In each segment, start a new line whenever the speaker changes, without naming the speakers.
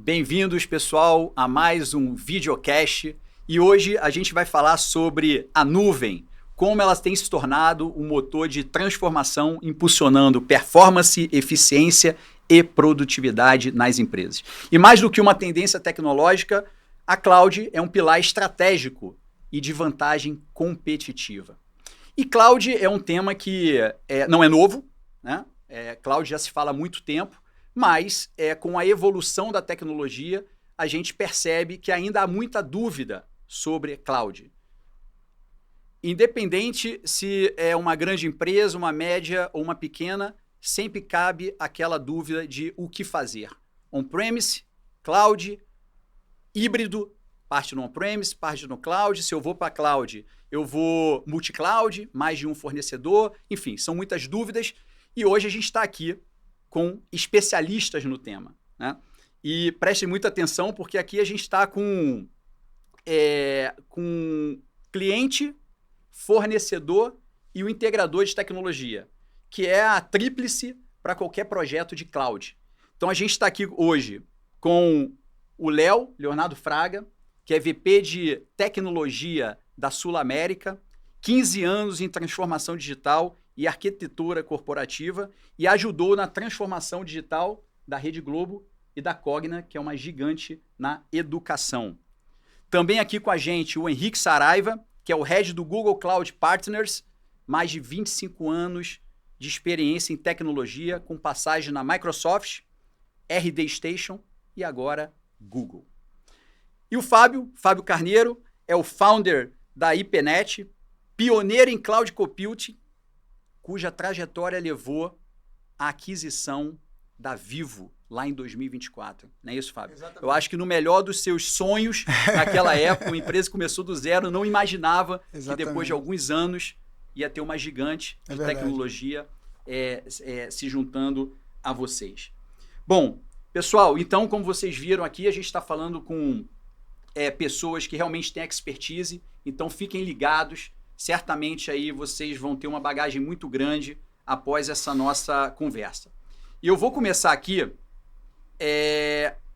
Bem-vindos, pessoal, a mais um videocast. E hoje a gente vai falar sobre a nuvem, como ela tem se tornado um motor de transformação, impulsionando performance, eficiência e produtividade nas empresas. E mais do que uma tendência tecnológica, a cloud é um pilar estratégico e de vantagem competitiva. E cloud é um tema que não é novo, né? Cloud já se fala há muito tempo, mas com a evolução da tecnologia, a gente percebe que ainda há muita dúvida sobre cloud. Independente se é uma grande empresa, uma média ou uma pequena, sempre cabe aquela dúvida de o que fazer. On-premise, cloud, híbrido, parte no on-premise, parte no cloud. Se eu vou para a cloud, eu vou multi-cloud, mais de um fornecedor. Enfim, são muitas dúvidas. E hoje a gente está aqui com especialistas no tema, né? E prestem muita atenção, porque aqui a gente está com cliente, fornecedor e o integrador de tecnologia, que é a tríplice para qualquer projeto de cloud. Então a gente está aqui hoje com o Leonardo Fraga, que é VP de tecnologia da Sul América, 15 anos em transformação digital e arquitetura corporativa, e ajudou na transformação digital da Rede Globo e da Cogna, que é uma gigante na educação. Também aqui com a gente o Henrique Saraiva, que é o head do Google Cloud Partners, mais de 25 anos de experiência em tecnologia, com passagem na Microsoft, RD Station e agora Google. E o Fábio Carneiro, é o founder da IPNet, pioneiro em Cloud Computing, cuja trajetória levou à aquisição da Vivo lá em 2024. Não é isso, Fábio? Exatamente. Eu acho que no melhor dos seus sonhos, naquela época, a empresa começou do zero, não imaginava que depois de alguns anos ia ter uma gigante de tecnologia se juntando a vocês. Bom, pessoal, então, como vocês viram aqui, a gente está falando com pessoas que realmente têm expertise, então fiquem ligados. Certamente aí vocês vão ter uma bagagem muito grande após essa nossa conversa. E eu vou começar aqui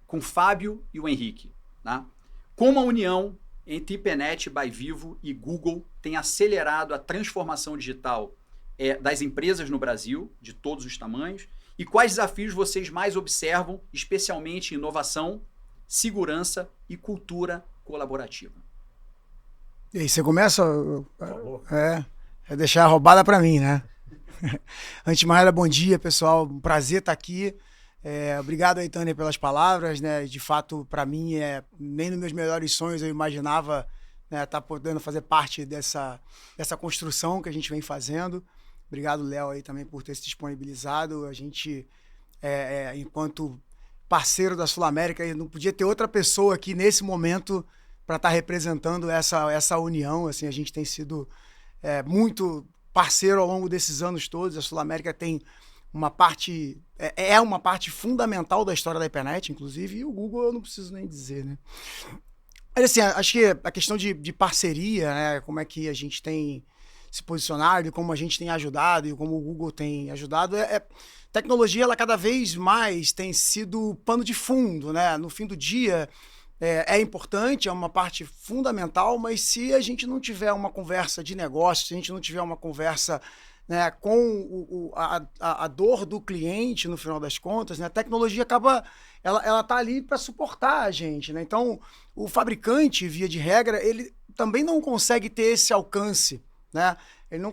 com o Fábio e o Henrique. Tá? Como a união entre IPNet, by Vivo e Google tem acelerado a transformação digital das empresas no Brasil, de todos os tamanhos, e quais desafios vocês mais observam, especialmente em inovação, segurança e cultura colaborativa?
E aí, você começa? Por favor. Deixar a roubada para mim, né? Antes de mais nada, bom dia, pessoal. Um prazer estar aqui. Obrigado aí, Tânia, pelas palavras, né? De fato, para mim, nem nos meus melhores sonhos eu imaginava estar podendo fazer parte dessa construção que a gente vem fazendo. Obrigado, Léo, aí também por ter se disponibilizado. A gente, enquanto parceiro da Sul América, não podia ter outra pessoa aqui nesse momento para estar representando essa união. Assim, a gente tem sido muito parceiro ao longo desses anos todos. A Sul América tem uma parte, uma parte fundamental da história da IPNet, inclusive, e o Google eu não preciso nem dizer, né? Mas assim, acho que a questão de parceria, né, como é que a gente tem se posicionado e como a gente tem ajudado e como o Google tem ajudado, tecnologia, ela cada vez mais tem sido pano de fundo, né? No fim do dia, é importante, é uma parte fundamental, mas se a gente não tiver uma conversa de negócio, se a gente não tiver uma conversa, né, com a dor do cliente, no final das contas, né, a tecnologia acaba, ela tá ali para suportar a gente, né? Então, o fabricante, via de regra, ele também não consegue ter esse alcance, né? Ele não,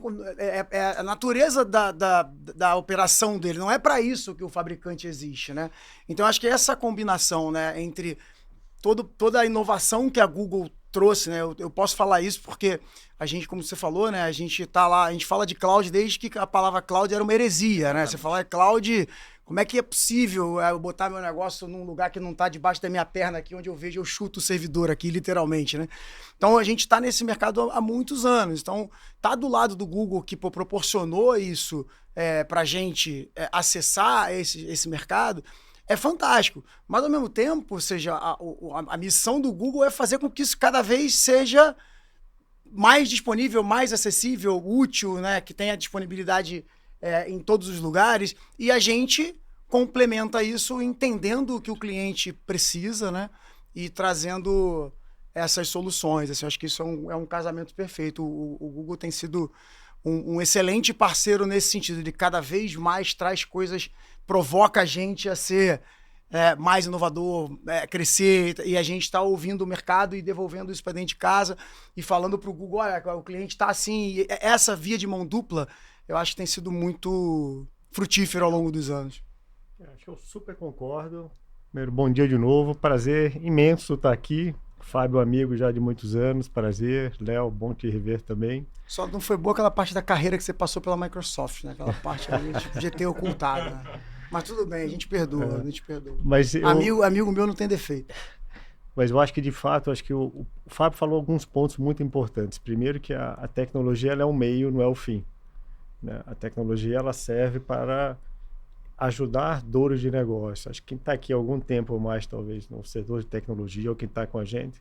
a natureza da operação dele, não é para isso que o fabricante existe, né? Então, acho que essa combinação, né, entre toda a inovação que a Google trouxe, né? Eu posso falar isso porque a gente, como você falou, né? A gente tá lá, a gente fala de cloud desde que a palavra cloud era uma heresia, né? Você fala cloud, como é que é possível eu botar meu negócio num lugar que não tá debaixo da minha perna aqui, onde eu vejo, eu chuto o servidor aqui, literalmente, né? Então, a gente tá nesse mercado há muitos anos. Então, tá do lado do Google que proporcionou isso pra gente acessar esse mercado, é fantástico, mas ao mesmo tempo, ou seja, a missão do Google é fazer com que isso cada vez seja mais disponível, mais acessível, útil, né? Que tenha disponibilidade em todos os lugares, e a gente complementa isso entendendo o que o cliente precisa, né? E trazendo essas soluções. Assim, eu acho que isso é um casamento perfeito. O Google tem sido um excelente parceiro nesse sentido, de cada vez mais traz coisas, provoca a gente a ser mais inovador, crescer, e a gente está ouvindo o mercado e devolvendo isso para dentro de casa e falando para o Google, olha, o cliente está assim, e essa via de mão dupla, eu acho que tem sido muito frutífero ao longo dos anos.
Acho que eu super concordo. Primeiro, bom dia de novo, prazer imenso estar aqui. Fábio, amigo já de muitos anos, prazer. Léo, bom te rever também.
Só não foi boa aquela parte da carreira que você passou pela Microsoft, né? Aquela parte ali, a gente podia ter ocultado, né? Mas tudo bem, a gente perdoa, a gente perdoa.
Mas
amigo meu não tem defeito.
Mas eu acho que, de fato, acho que o Fábio falou alguns pontos muito importantes. Primeiro que a tecnologia ela é um meio, não é o fim, né? A tecnologia ela serve para ajudar dores de negócio. Acho que quem está aqui há algum tempo ou mais, talvez, no setor de tecnologia, ou quem está com a gente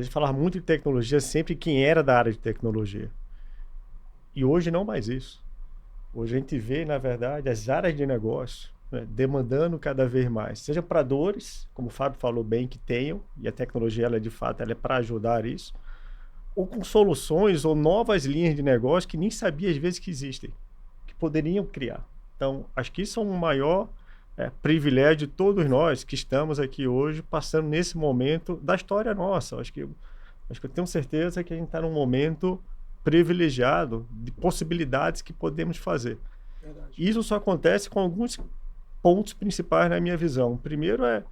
falava muito de tecnologia sempre quem era da área de tecnologia. E hoje não mais isso. Hoje a gente vê, na verdade, as áreas de negócio, né, demandando cada vez mais, seja para dores, como o Fábio falou bem, que tenham, e a tecnologia, ela, de fato, ela é para ajudar isso, ou com soluções ou novas linhas de negócio que nem sabia, às vezes, que existem, que poderiam criar. Então, acho que isso é um maior privilégio de todos nós que estamos aqui hoje, passando nesse momento da história nossa. Acho que eu tenho certeza que a gente está num momento privilegiado de possibilidades que podemos fazer. Verdade. Isso só acontece com alguns pontos principais na minha visão. Primeiro é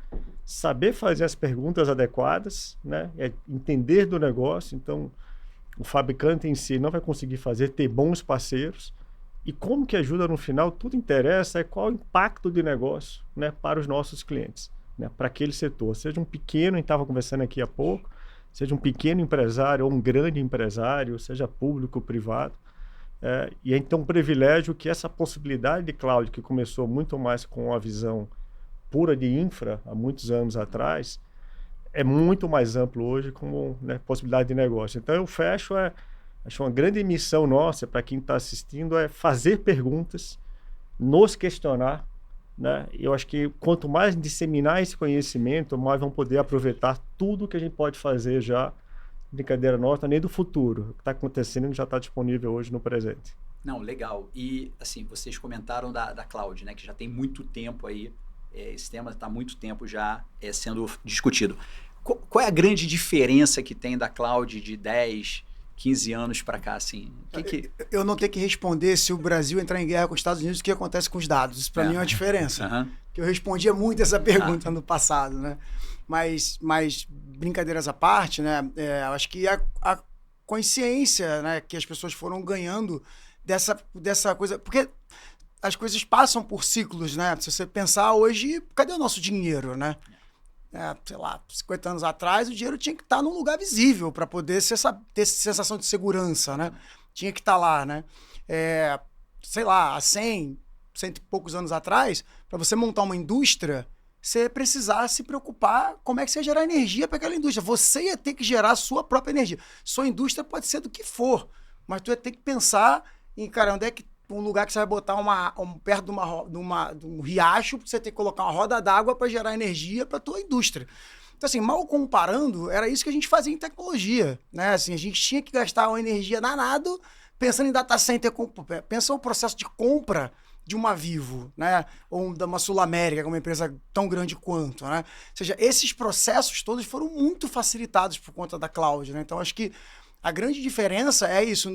saber fazer as perguntas adequadas, né? É entender do negócio. Então, o fabricante em si não vai conseguir ter bons parceiros. E como que ajuda no final, tudo interessa, é qual o impacto de negócio, né, para os nossos clientes, né, para aquele setor. Seja um pequeno, a gente estava conversando aqui há pouco, seja um pequeno empresário ou um grande empresário, seja público ou privado. E então um privilégio que essa possibilidade de cloud, que começou muito mais com a visão pura de infra, há muitos anos atrás, é muito mais amplo hoje como, né, possibilidade de negócio. Então eu acho uma grande missão nossa para quem está assistindo é fazer perguntas, nos questionar, né? Eu acho que quanto mais disseminar esse conhecimento, mais vão poder aproveitar tudo que a gente pode fazer já, brincadeira nossa, nem do futuro. O que está acontecendo já está disponível hoje no presente.
Não, legal. E, assim, vocês comentaram da cloud, né? Que já tem muito tempo aí, esse tema está há muito tempo já sendo discutido. Qual é a grande diferença que tem da cloud de 10, 15 anos para cá, assim?
Eu não tenho que responder se o Brasil entrar em guerra com os Estados Unidos, o que acontece com os dados. Isso para mim é uma diferença. Que eu respondia muito essa pergunta no passado, né? Mas brincadeiras à parte, né? Eu acho que a consciência, né, que as pessoas foram ganhando dessa coisa... Porque as coisas passam por ciclos, né? Se você pensar hoje, cadê o nosso dinheiro, né? Sei lá, 50 anos atrás, o dinheiro tinha que estar num lugar visível para poder ter sensação de segurança, né? Tinha que estar lá, né? Sei lá, há 100 e poucos anos atrás, para você montar uma indústria, você precisava se preocupar como é que você ia gerar energia para aquela indústria. Você ia ter que gerar a sua própria energia. Sua indústria pode ser do que for, mas tu ia ter que pensar em, cara, onde é que um lugar que você vai botar perto de um riacho, pra você ter que colocar uma roda d'água para gerar energia para a tua indústria. Então, assim, mal comparando, era isso que a gente fazia em tecnologia, né? Assim, a gente tinha que gastar uma energia danado pensando em data center. Pensa o processo de compra de uma Vivo, né? Ou de uma Sul América, que é uma empresa tão grande quanto, né? Ou seja, esses processos todos foram muito facilitados por conta da cloud, né? Então, acho que a grande diferença é isso.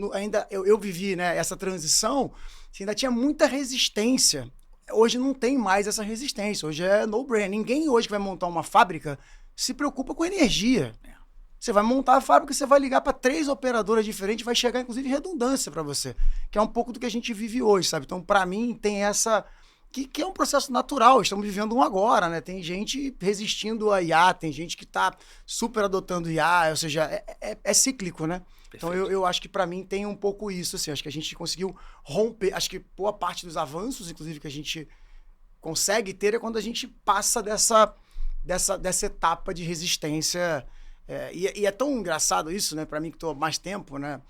Eu vivi, né, essa transição, ainda tinha muita resistência. Hoje não tem mais essa resistência. Hoje é no-brainer. Ninguém hoje que vai montar uma fábrica se preocupa com energia. Você vai montar a fábrica, você vai ligar para 3 operadoras diferentes, vai chegar, inclusive, redundância para você. Que é um pouco do que a gente vive hoje, sabe? Então, para mim, tem essa... Que é um processo natural, estamos vivendo um agora, né? Tem gente resistindo a IA, tem gente que está super adotando IA, ou seja, é cíclico, né? Perfeito. Então eu acho que para mim tem um pouco isso, assim, acho que a gente conseguiu romper, acho que boa parte dos avanços, inclusive, que a gente consegue ter é quando a gente passa dessa etapa de resistência E é tão engraçado isso, né? Para mim que estou mais tempo, né?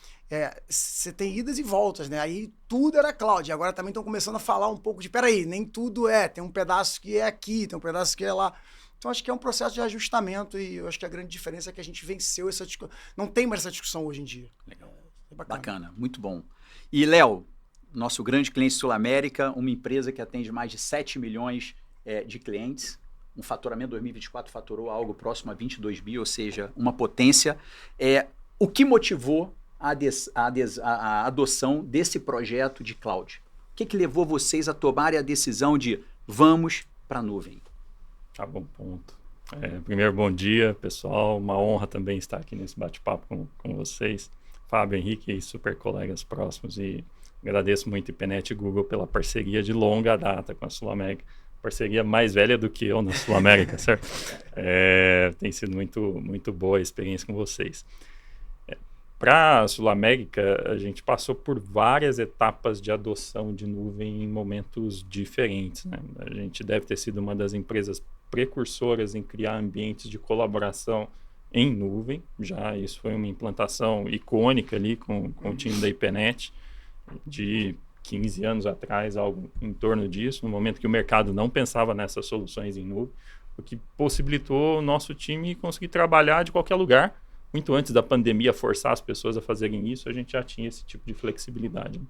Você tem idas e voltas, né? Aí tudo era cloud. Agora também estão começando a falar um pouco de, peraí, nem tudo tem um pedaço que é aqui, tem um pedaço que é lá. Então acho que é um processo de ajustamento e eu acho que a grande diferença é que a gente venceu essa discussão. Não tem mais essa discussão hoje em dia.
Legal.
Bacana.
Bacana, muito bom. E, Léo, nosso grande cliente Sul América, uma empresa que atende mais de 7 milhões de clientes, um faturamento 2024 faturou algo próximo a 22 bi, ou seja, uma potência. O que motivou a adoção desse projeto de cloud? O que levou vocês a tomarem a decisão de vamos para a nuvem?
Tá bom ponto. Primeiro, bom dia, pessoal. Uma honra também estar aqui nesse bate-papo com vocês. Fábio, Henrique, super colegas próximos, e agradeço muito IPNET e Google pela parceria de longa data com a Sul América. Parceria mais velha do que eu na Sul América, certo? Tem sido muito boa a experiência com vocês. Para a Sul América, a gente passou por várias etapas de adoção de nuvem em momentos diferentes, né? A gente deve ter sido uma das empresas precursoras em criar ambientes de colaboração em nuvem. Já isso foi uma implantação icônica ali com o time da IPNET de 15 anos atrás, algo em torno disso, no momento que o mercado não pensava nessas soluções em nuvem, o que possibilitou o nosso time conseguir trabalhar de qualquer lugar. Muito antes da pandemia forçar as pessoas a fazerem isso, a gente já tinha esse tipo de flexibilidade.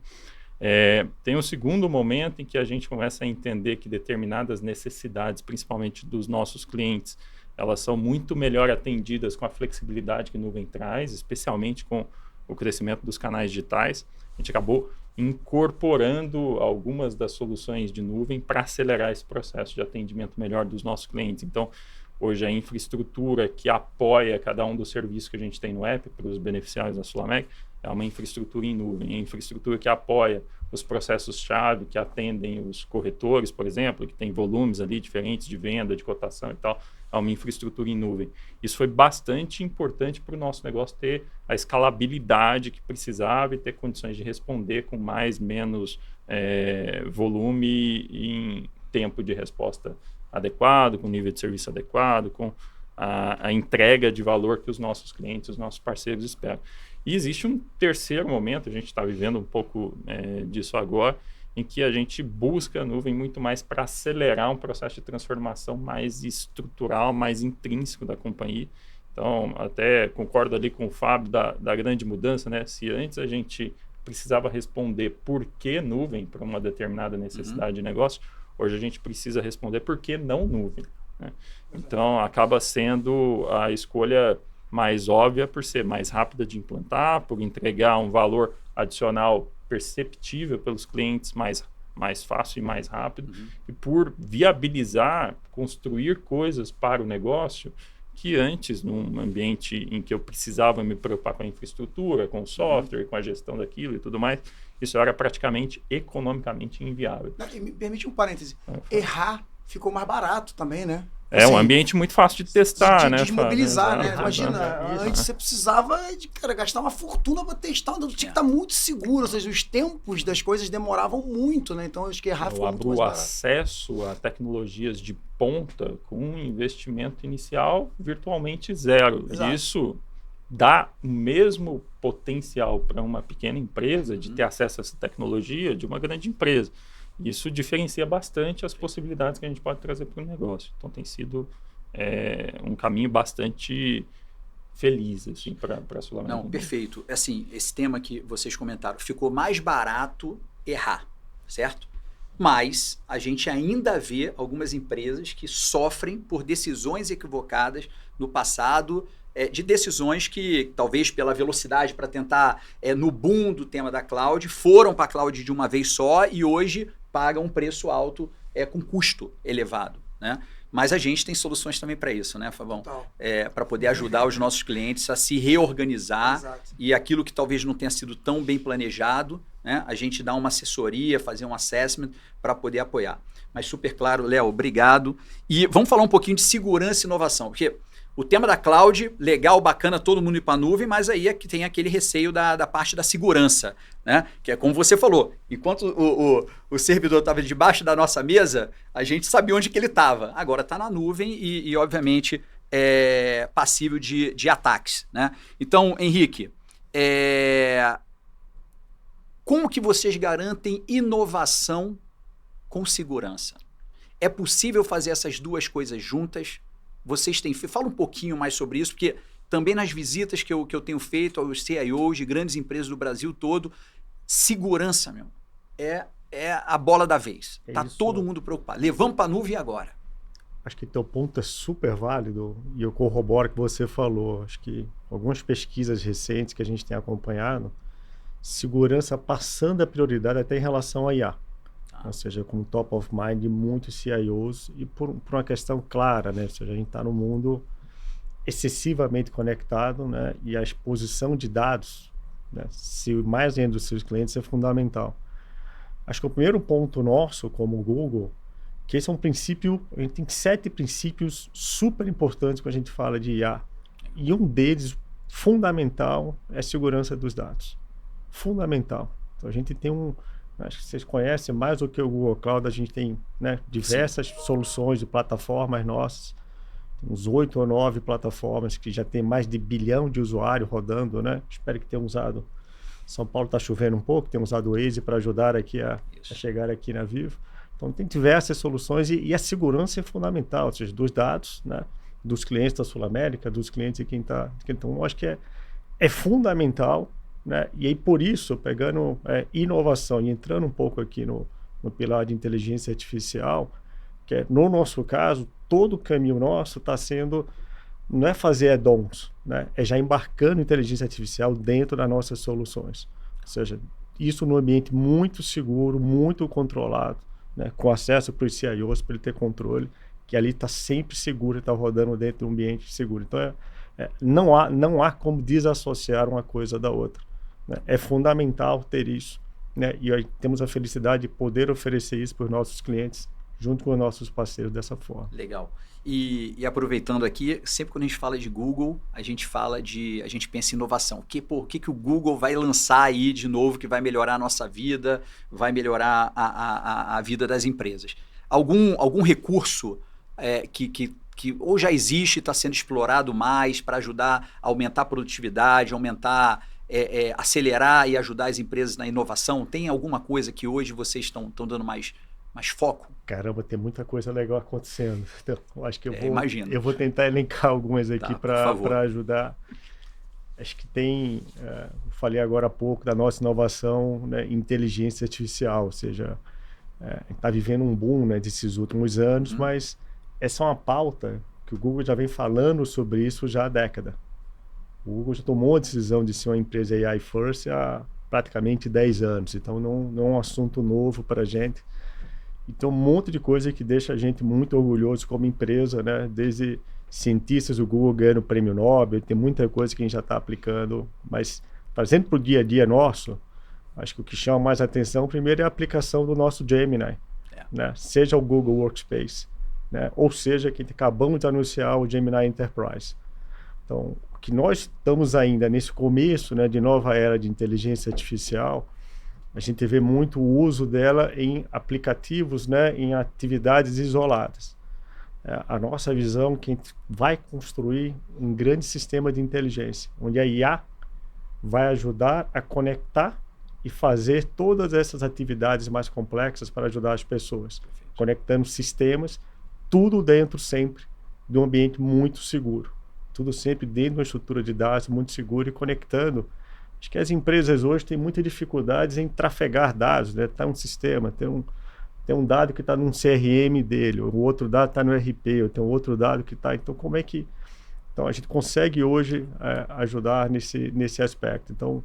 Tem um segundo momento em que a gente começa a entender que determinadas necessidades, principalmente dos nossos clientes, elas são muito melhor atendidas com a flexibilidade que a nuvem traz, especialmente com o crescimento dos canais digitais. A gente acabou incorporando algumas das soluções de nuvem para acelerar esse processo de atendimento melhor dos nossos clientes. Então, hoje a infraestrutura que apoia cada um dos serviços que a gente tem no app para os beneficiários da Sul América é uma infraestrutura em nuvem. A infraestrutura que apoia os processos-chave que atendem os corretores, por exemplo, que tem volumes ali diferentes de venda, de cotação e tal, é uma infraestrutura em nuvem. Isso foi bastante importante para o nosso negócio ter a escalabilidade que precisava e ter condições de responder com menos volume em tempo de resposta adequado, com nível de serviço adequado, com a entrega de valor que os nossos clientes, os nossos parceiros esperam. E existe um terceiro momento, a gente está vivendo um pouco disso agora, em que a gente busca a nuvem muito mais para acelerar um processo de transformação mais estrutural, mais intrínseco da companhia. Então, até concordo ali com o Fábio da grande mudança, né? Se antes a gente precisava responder por que nuvem para uma determinada necessidade de negócio, hoje a gente precisa responder por que não nuvem, né? Então, acaba sendo a escolha mais óbvia por ser mais rápida de implantar, por entregar um valor adicional perceptível pelos clientes mais fácil e mais rápido, e por viabilizar, construir coisas para o negócio que antes, num ambiente em que eu precisava me preocupar com a infraestrutura, com o software, com a gestão daquilo e tudo mais, isso era praticamente economicamente inviável.
Me permite um parêntese. Errar ficou mais barato também, né?
É um ambiente muito fácil de testar, né?
Desmobilizar, né? Imagina, antes você precisava gastar uma fortuna para testar, tinha que estar muito seguro, ou seja, os tempos das coisas demoravam muito, né? Então, acho que errar foi muito mais barato.
O acesso a tecnologias de ponta com um investimento inicial virtualmente zero. Exato. Isso dá o mesmo potencial para uma pequena empresa de ter acesso a essa tecnologia de uma grande empresa. Isso diferencia bastante as possibilidades que a gente pode trazer para o negócio. Então, tem sido um caminho bastante feliz assim, para a Sul América.
Não, perfeito. Assim, esse tema que vocês comentaram, ficou mais barato errar, certo? Mas a gente ainda vê algumas empresas que sofrem por decisões equivocadas no passado, de decisões que, talvez pela velocidade para tentar, no boom do tema da cloud, foram para a cloud de uma vez só e hoje pagam um preço alto com custo elevado, né? Mas a gente tem soluções também para isso, né, Fabão? Para poder ajudar os nossos clientes a se reorganizar. Exato. E aquilo que talvez não tenha sido tão bem planejado, né, a gente dá uma assessoria, fazer um assessment para poder apoiar. Mas super claro, Léo, obrigado. E vamos falar um pouquinho de segurança e inovação, porque o tema da cloud, legal, bacana, todo mundo ir para a nuvem, mas aí é que tem aquele receio da parte da segurança, né? Que é como você falou, enquanto o servidor estava debaixo da nossa mesa, a gente sabia onde que ele estava. Agora está na nuvem e obviamente, passível de ataques, né? Então, Henrique, como que vocês garantem inovação com segurança? É possível fazer essas duas coisas juntas? Vocês têm feito? Fala um pouquinho mais sobre isso, porque também nas visitas que eu tenho feito aos CIOs de grandes empresas do Brasil todo, segurança, meu, é a bola da vez. Tá todo mundo preocupado. Levamos para a nuvem agora.
Acho que teu ponto é super válido e eu corroboro o que você falou. Acho que algumas pesquisas recentes que a gente tem acompanhado, segurança passando a prioridade até em relação a IA. Ou seja, como top of mind de muitos CIOs e por uma questão clara, né? Ou seja, a gente está num mundo excessivamente conectado, né? E a exposição de dados, né? Se mais ainda dos seus clientes é fundamental. Acho que o primeiro ponto nosso, como Google, que esse é um princípio, a gente tem 7 princípios super importantes quando a gente fala de IA. E um deles, fundamental, é a segurança dos dados. Fundamental. Então a gente tem acho que vocês conhecem mais do que o Google Cloud, a gente tem, né, diversas soluções de plataformas nossas, uns 8 ou 9 plataformas que já tem mais de 1 bilhão de usuários rodando, né? Espero que tenham usado. São Paulo está chovendo um pouco, tem usado o Waze para ajudar aqui a chegar aqui na Vivo. Então tem diversas soluções e a segurança é fundamental, ou seja, dos dados, né, dos clientes da Sul América, dos clientes de quem está. Então, eu acho que é fundamental, né? E aí por isso, pegando inovação e entrando um pouco aqui no pilar de inteligência artificial, que no nosso caso, todo o caminho nosso está sendo, não é fazer add-ons, né? É já embarcando inteligência artificial dentro das nossas soluções. Ou seja, isso num ambiente muito seguro, muito controlado, né? Com acesso para os CIOs, para ele ter controle, que ali está sempre seguro, está rodando dentro de um ambiente seguro. Então, não há como desassociar uma coisa da outra, né? É fundamental ter isso, né? E aí temos a felicidade de poder oferecer isso para os nossos clientes, junto com os nossos parceiros dessa forma.
Legal. E aproveitando aqui, sempre quando a gente fala de Google, a gente pensa em inovação. O que o Google vai lançar aí de novo que vai melhorar a nossa vida, vai melhorar a vida das empresas? Algum recurso que ou já existe e está sendo explorado mais para ajudar a aumentar a produtividade, acelerar e ajudar as empresas na inovação? Tem alguma coisa que hoje vocês estão dando mais foco?
Caramba, tem muita coisa legal acontecendo. Então, eu acho que
eu
vou tentar elencar algumas aqui para ajudar. Acho que tem, falei agora há pouco da nossa inovação, né, inteligência artificial, ou seja, está vivendo um boom, né, desses últimos anos, mas essa é uma pauta que o Google já vem falando sobre isso já há década. O Google já tomou a decisão de ser uma empresa AI First há praticamente 10 anos, então não é um assunto novo para a gente. Então, um monte de coisa que deixa a gente muito orgulhoso como empresa, né? Desde cientistas do Google ganhando o prêmio Nobel, tem muita coisa que a gente já está aplicando, mas trazendo para o dia a dia nosso, acho que o que chama mais atenção primeiro é a aplicação do nosso Gemini, né? Seja o Google Workspace, né? Ou seja, que acabamos de anunciar o Gemini Enterprise. Então, o que nós estamos ainda nesse começo, né, de nova era de inteligência artificial, a gente vê muito o uso dela em aplicativos, né, em atividades isoladas. A nossa visão é que a gente vai construir um grande sistema de inteligência, onde a IA vai ajudar a conectar e fazer todas essas atividades mais complexas para ajudar as pessoas, conectando sistemas, tudo dentro sempre de um ambiente muito seguro, tudo sempre dentro de uma estrutura de dados muito segura e conectando. Acho que as empresas hoje têm muitas dificuldades em trafegar dados, né? Tá um sistema, tem um dado que está num CRM dele, o outro dado está no RP, ou tem um outro dado que está... Então, como é que... Então, a gente consegue hoje ajudar nesse aspecto. Então, eu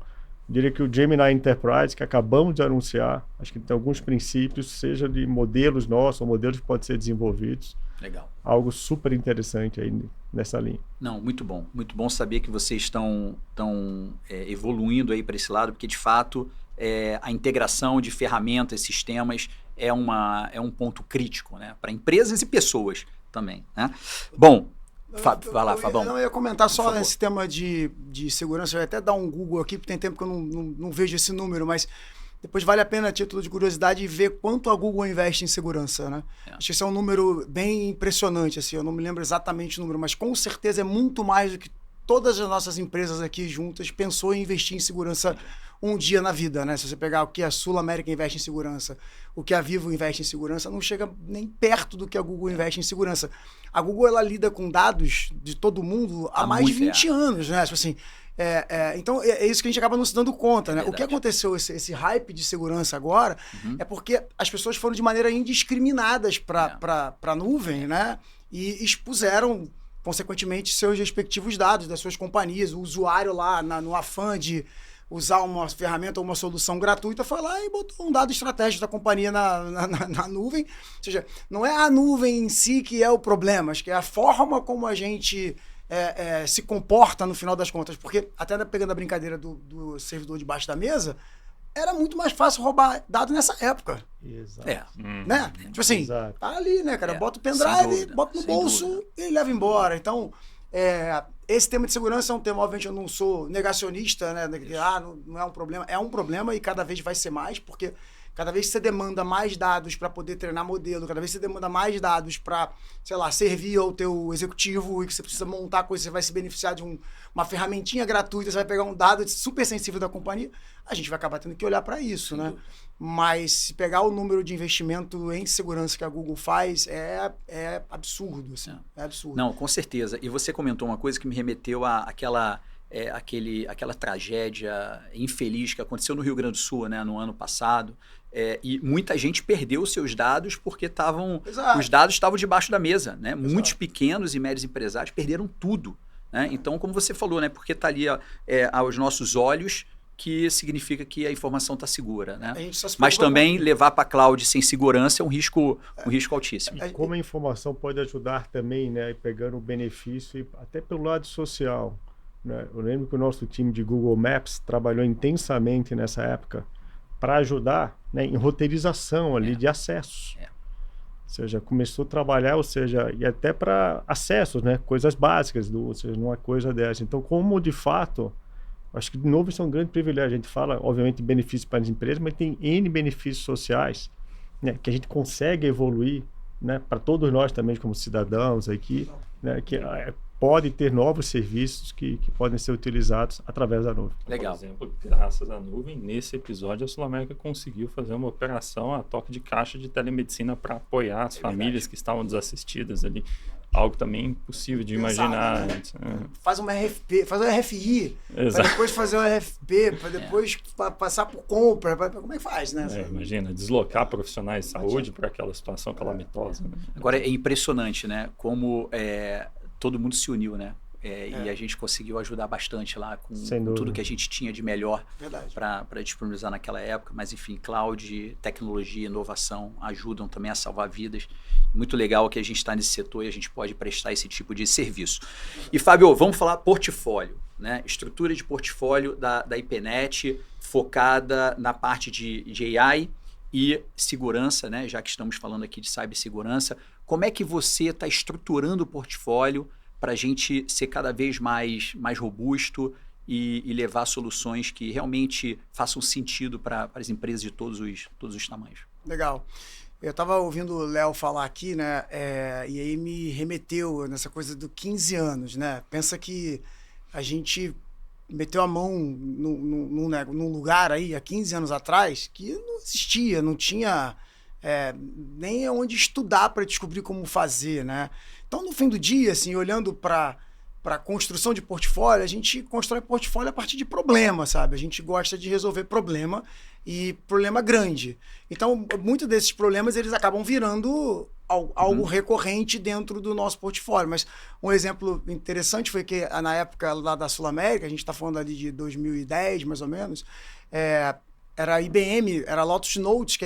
diria que o Gemini Enterprise, que acabamos de anunciar, acho que tem alguns princípios, seja de modelos nossos, ou modelos que podem ser desenvolvidos.
Legal.
Algo super interessante aí nessa linha.
Não, muito bom saber que vocês estão evoluindo aí para esse lado, porque de fato a integração de ferramentas, sistemas é um ponto crítico, né, para empresas e pessoas também, né? Bom, vai lá, Fabão.
Eu ia comentar só esse tema de segurança, eu ia até dar um Google aqui, porque tem tempo que eu não vejo esse número, mas Depois vale a pena, a título de curiosidade, ver quanto a Google investe em segurança, né? Acho que esse é um número bem impressionante, assim, eu não me lembro exatamente o número, mas com certeza é muito mais do que todas as nossas empresas aqui juntas pensou em investir em segurança um dia na vida, né? Se você pegar o que a Sul América investe em segurança, o que a Vivo investe em segurança, não chega nem perto do que a Google investe em segurança. A Google, ela lida com dados de todo mundo há mais de 20 anos, né? Tipo assim, então é isso que a gente acaba não se dando conta, né? O que aconteceu, esse hype de segurança agora, é porque as pessoas foram de maneira indiscriminadas para a nuvem, né? E expuseram, consequentemente, seus respectivos dados das suas companhias. O usuário lá, no afã de usar uma ferramenta ou uma solução gratuita, foi lá e botou um dado estratégico da companhia na nuvem. Ou seja, não é a nuvem em si que é o problema, acho que é a forma como a gente se comporta no final das contas. Porque, até pegando a brincadeira do servidor debaixo da mesa, era muito mais fácil roubar dado nessa época.
Exato.
Né? Tipo assim, tá ali, né, cara? Bota o pendrive, bota no bolso e leva embora. Então, esse tema de segurança é um tema, obviamente, eu não sou negacionista, né? Não é um problema. É um problema e cada vez vai ser mais, porque cada vez que você demanda mais dados para poder treinar modelo, cada vez que você demanda mais dados para, sei lá, servir ao teu executivo e que você precisa montar coisa, você vai se beneficiar de uma ferramentinha gratuita, você vai pegar um dado super sensível da companhia, a gente vai acabar tendo que olhar para isso, né? Mas se pegar o número de investimento em segurança que a Google faz, é absurdo, assim. É absurdo.
Não, com certeza. E você comentou uma coisa que me remeteu àquela tragédia infeliz que aconteceu no Rio Grande do Sul, né, no ano passado. E muita gente perdeu seus dados porque os dados estavam debaixo da mesa, né? Muitos pequenos e médios empresários perderam tudo, né? Então, como você falou, né, porque está ali aos nossos olhos, que significa que a informação está segura, né? Mas também levar para a cloud sem segurança é um risco altíssimo.
E como a informação pode ajudar também, né, pegando o benefício e até pelo lado social, né? Eu lembro que o nosso time de Google Maps trabalhou intensamente nessa época para ajudar, né, em roteirização ali de acessos. Ou seja, começou a trabalhar, e até para acessos, né, coisas básicas, ou seja, numa coisa dessa. Então, como de fato, acho que de novo isso é um grande privilégio. A gente fala, obviamente, benefícios para as empresas, mas tem N benefícios sociais, né, que a gente consegue evoluir, né, para todos nós também como cidadãos aqui, né, que pode ter novos serviços que podem ser utilizados através da nuvem.
Legal.
Por exemplo, graças à nuvem, nesse episódio a Sul América conseguiu fazer uma operação a toque de caixa de telemedicina para apoiar as famílias que estavam desassistidas ali. Algo também impossível de imaginar antes.
Faz uma RFP, faz um RFI, para depois fazer um RFP, para depois passar por compra. Como é que faz, né?
Imagina, deslocar profissionais de saúde para aquela situação calamitosa. Né?
Agora, é impressionante, né? Como todo mundo se uniu, né? E a gente conseguiu ajudar bastante lá com tudo que a gente tinha de melhor para disponibilizar naquela época. Mas, enfim, cloud, tecnologia, inovação ajudam também a salvar vidas. Muito legal que a gente está nesse setor e a gente pode prestar esse tipo de serviço. E, Fábio, vamos falar portfólio, né? Estrutura de portfólio da IPNET, focada na parte de AI e segurança, né? Já que estamos falando aqui de cibersegurança. Como é que você está estruturando o portfólio para a gente ser cada vez mais robusto e levar soluções que realmente façam sentido para as empresas de todos os tamanhos?
Legal. Eu estava ouvindo o Léo falar aqui, né? E aí me remeteu nessa coisa do 15 anos, né? Pensa que a gente meteu a mão num lugar aí há 15 anos atrás que não existia, não tinha nem onde estudar para descobrir como fazer, né? Então, no fim do dia, assim, olhando para a construção de portfólio, a gente constrói portfólio a partir de problema, sabe? A gente gosta de resolver problema e problema grande. Então, muitos desses problemas, eles acabam virando algo recorrente dentro do nosso portfólio. Mas um exemplo interessante foi que, na época lá da Sul América, a gente está falando ali de 2010, mais ou menos, era a IBM, era a Lotus Notes que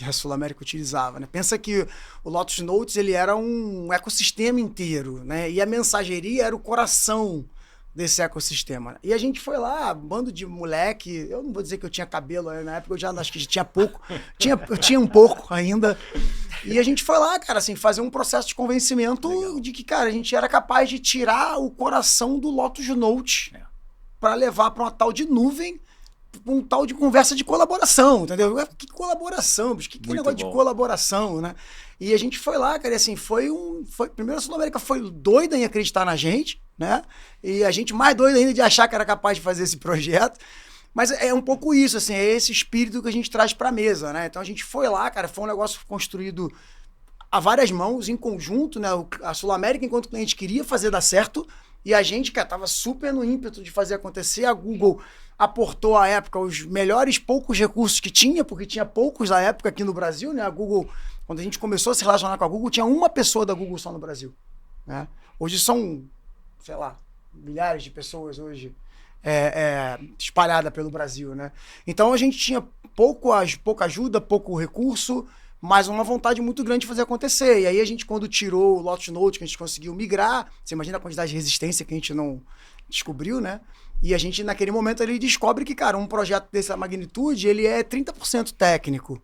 a Sul América utilizava, né? Pensa que o Lotus Notes ele era um ecossistema inteiro, né? E a mensageria era o coração desse ecossistema. E a gente foi lá, bando de moleque, eu não vou dizer que eu tinha cabelo na época, eu já acho que tinha pouco, eu tinha um pouco ainda, e a gente foi lá, cara, assim, fazer um processo de convencimento de que, cara, a gente era capaz de tirar o coração do Lotus Notes para levar para uma tal de nuvem um tal de conversa de colaboração, entendeu? Que colaboração, bicho? Que negócio de colaboração, né? E a gente foi lá, cara, e assim, primeiro a Sul-América foi doida em acreditar na gente, né? E a gente mais doida ainda de achar que era capaz de fazer esse projeto. Mas é um pouco isso, assim, é esse espírito que a gente traz pra mesa, né? Então a gente foi lá, cara, foi um negócio construído a várias mãos, em conjunto, né? A Sul-América, enquanto cliente, queria fazer dar certo, e a gente, cara, tava super no ímpeto de fazer acontecer. A Google aportou à época os melhores poucos recursos que tinha, porque tinha poucos na época aqui no Brasil, né? A Google, quando a gente começou a se relacionar com a Google, tinha uma pessoa da Google só no Brasil, né? Hoje são, sei lá, milhares de pessoas hoje espalhada pelo Brasil, né? Então a gente tinha pouca ajuda, pouco recurso, mas uma vontade muito grande de fazer acontecer. E aí a gente, quando tirou o Lotus Note, que a gente conseguiu migrar, você imagina a quantidade de resistência que a gente não descobriu, né? E a gente, naquele momento, ali descobre que, cara, um projeto dessa magnitude, ele é 30% técnico.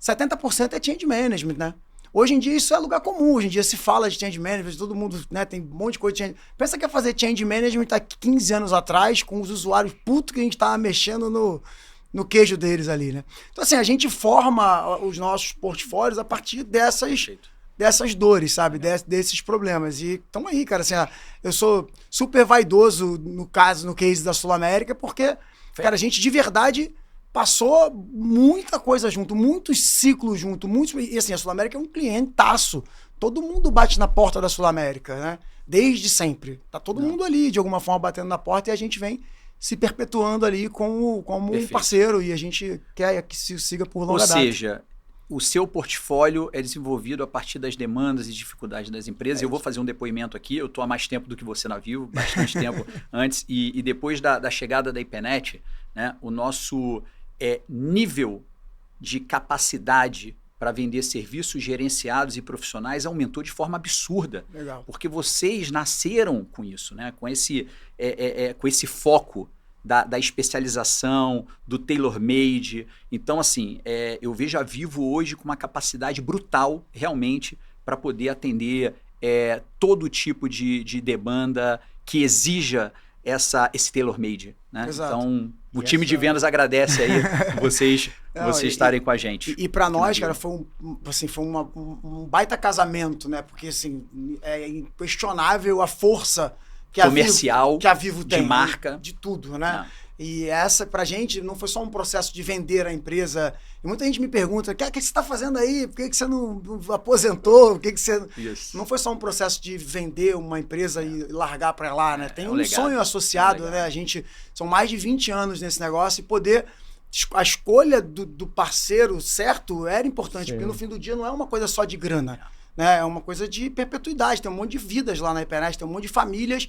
70% é change management, né? Hoje em dia isso é lugar comum, hoje em dia se fala de change management, todo mundo, né, tem um monte de coisa de change. Pensa que ia fazer change management há 15 anos atrás, com os usuários putos que a gente tava mexendo no queijo deles ali, né? Então, assim, a gente forma os nossos portfólios a partir dessas dores, sabe? Desses problemas. E estamos aí, cara, assim, eu sou super vaidoso no case da Sul-América, porque, cara, a gente de verdade passou muita coisa junto, muitos ciclos junto, e assim, a Sul-América é um clientaço. Todo mundo bate na porta da Sul-América, né? Desde sempre. Tá todo mundo ali, de alguma forma, batendo na porta, e a gente vem se perpetuando ali como um parceiro, e a gente quer que se siga por longa data.
Ou seja, o seu portfólio é desenvolvido a partir das demandas e dificuldades das empresas. Eu vou fazer um depoimento aqui, eu estou há mais tempo do que você na Vivo, bastante tempo antes, e depois da chegada da IPNET, né, o nosso nível de capacidade para vender serviços gerenciados e profissionais aumentou de forma absurda.
Legal.
Porque vocês nasceram com isso, né? Com esse foco da especialização, do tailor-made. Então, assim, eu vejo a Vivo hoje com uma capacidade brutal, realmente, para poder atender todo tipo de demanda que exija esse tailor-made, né?
Exato.
Então, o time de vendas agradece aí vocês estarem com a gente.
E para nós, cara, foi um baita casamento, né? Porque, assim, é inquestionável a força que a Vivo tem.
De marca.
De tudo, né? E essa, pra gente, não foi só um processo de vender a empresa. E muita gente me pergunta, o que você está fazendo aí? Por que você não aposentou? Por que você...
Isso.
Não foi só um processo de vender uma empresa e largar para lá, né? Tem um sonho associado, né? A gente, são mais de 20 anos nesse negócio, e poder... A escolha do parceiro certo era importante, porque no fim do dia não é uma coisa só de grana, né? É uma coisa de perpetuidade. Tem um monte de vidas lá na IPNET, tem um monte de famílias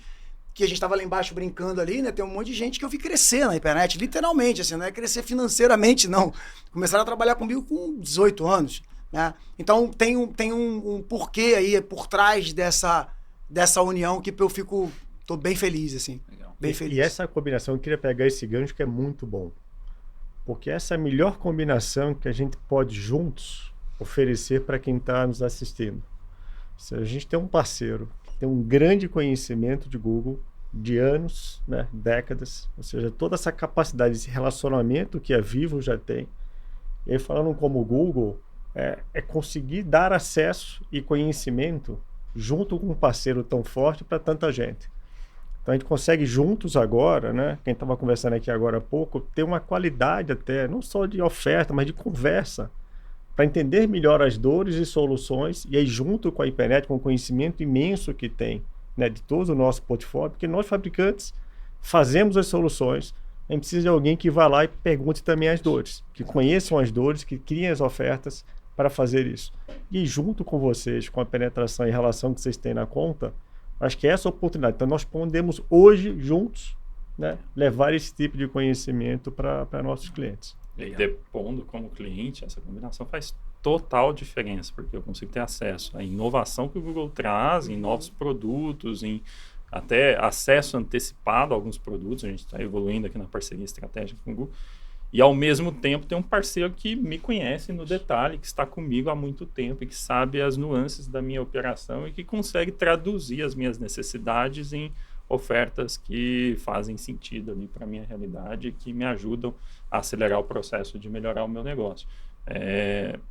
que a gente estava lá embaixo brincando ali, né? Tem um monte de gente que eu vi crescer na IPNET, literalmente, assim, não é crescer financeiramente, não. Começaram a trabalhar comigo com 18 anos, né? Então tem um porquê aí por trás dessa união que eu tô bem feliz, assim.
Legal.
Bem feliz.
E essa combinação, eu queria pegar esse gancho que é muito bom. Porque essa é a melhor combinação que a gente pode juntos oferecer para quem está nos assistindo. Se a gente tem um parceiro que tem um grande conhecimento de Google, de anos, né, décadas, ou seja, toda essa capacidade, esse relacionamento que a Vivo já tem, e aí falando como Google, é conseguir dar acesso e conhecimento junto com um parceiro tão forte para tanta gente. Então a gente consegue juntos agora, né? Quem estava conversando aqui agora há pouco, ter uma qualidade até, não só de oferta, mas de conversa, para entender melhor as dores e soluções, e aí junto com a IPNET, com o conhecimento imenso que tem, né, de todo o nosso portfólio, porque nós fabricantes fazemos as soluções, a gente precisa de alguém que vá lá e pergunte também as dores, que conheçam as dores, que criem as ofertas para fazer isso. E junto com vocês, com a penetração e relação que vocês têm na conta, acho que é essa oportunidade. Então, nós podemos hoje, juntos, né, levar esse tipo de conhecimento para nossos clientes.
E depondo como cliente, essa combinação faz total diferença, porque eu consigo ter acesso à inovação que o Google traz, em novos produtos, em até acesso antecipado a alguns produtos. A gente está evoluindo aqui na parceria estratégica com o Google. E, ao mesmo tempo, tem um parceiro que me conhece no detalhe, que está comigo há muito tempo e que sabe as nuances da minha operação e que consegue traduzir as minhas necessidades em ofertas que fazem sentido ali para a minha realidade, que me ajudam a acelerar o processo de melhorar o meu negócio.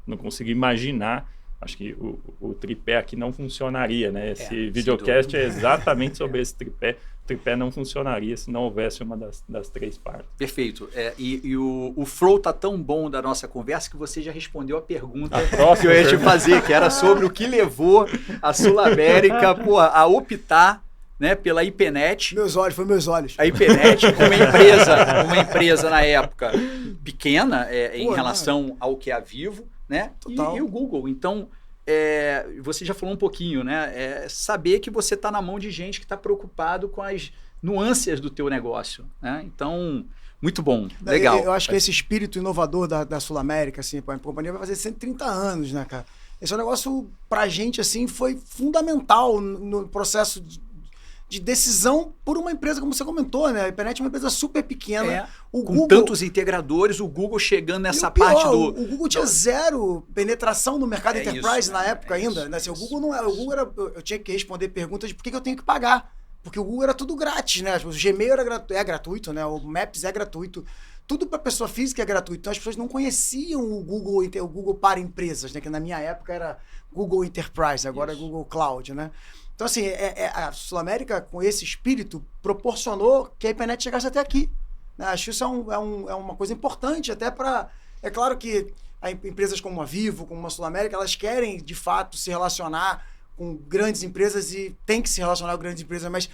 Não consigo imaginar, acho que o tripé aqui não funcionaria, né? Esse videocast é exatamente sobre esse tripé. O tripé não funcionaria se não houvesse uma das três partes.
Perfeito. E o flow tá tão bom da nossa conversa que você já respondeu a pergunta
que
eu ia te fazer, que era sobre o que levou a SulAmérica a optar, né, pela IPNET.
Foi meus olhos.
A IPNET, uma empresa na época pequena em relação ao que é a Vivo, né? E o Google. Então, você já falou um pouquinho, né? Saber que você está na mão de gente que está preocupado com as nuances do teu negócio, né? Então, muito bom, legal.
Eu acho que esse espírito inovador da SulAmérica, assim, a companhia vai fazer 130 anos, né, cara? Esse é um negócio, pra gente, assim, foi fundamental no processo de decisão por uma empresa, como você comentou, né? A IPNET é uma empresa super pequena.
Com Google, tantos integradores, o Google chegando nessa parte do...
O Google tinha zero penetração no mercado enterprise na época ainda. Né? Assim, o Google não era... O Google era... Eu tinha que responder perguntas de por que eu tenho que pagar. Porque o Google era tudo grátis, né? O Gmail é gratuito, né? O Maps é gratuito. Tudo para pessoa física é gratuito. Então as pessoas não conheciam o Google para empresas, né? Que na minha época era Google Enterprise, agora é Google Cloud, né? Então, assim, a SulAmérica, com esse espírito, proporcionou que a IPNET chegasse até aqui. Né? Acho que isso é uma coisa importante, até para... É claro que empresas como a Vivo, como a SulAmérica, elas querem, de fato, se relacionar com grandes empresas e tem que se relacionar com grandes empresas, mas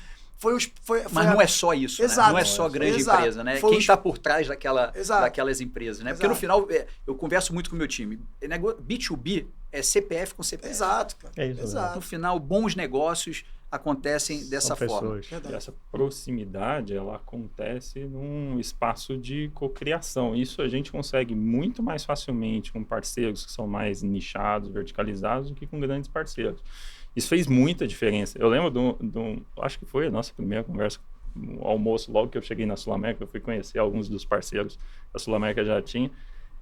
mas não é só isso,
exato,
né? Não é só grande empresa, né? Quem está por trás daquelas empresas, né?
Exato.
Porque no final, eu converso muito com o meu time. B2B é CPF com CPF.
Exato, cara.
É isso,
exato.
No final, bons negócios acontecem dessa forma.
E essa proximidade, ela acontece num espaço de cocriação. Isso a gente consegue muito mais facilmente com parceiros que são mais nichados, verticalizados, do que com grandes parceiros. Isso fez muita diferença. Eu lembro acho que foi a nossa primeira conversa, um almoço, logo que eu cheguei na SulAmérica, eu fui conhecer alguns dos parceiros que a SulAmérica já tinha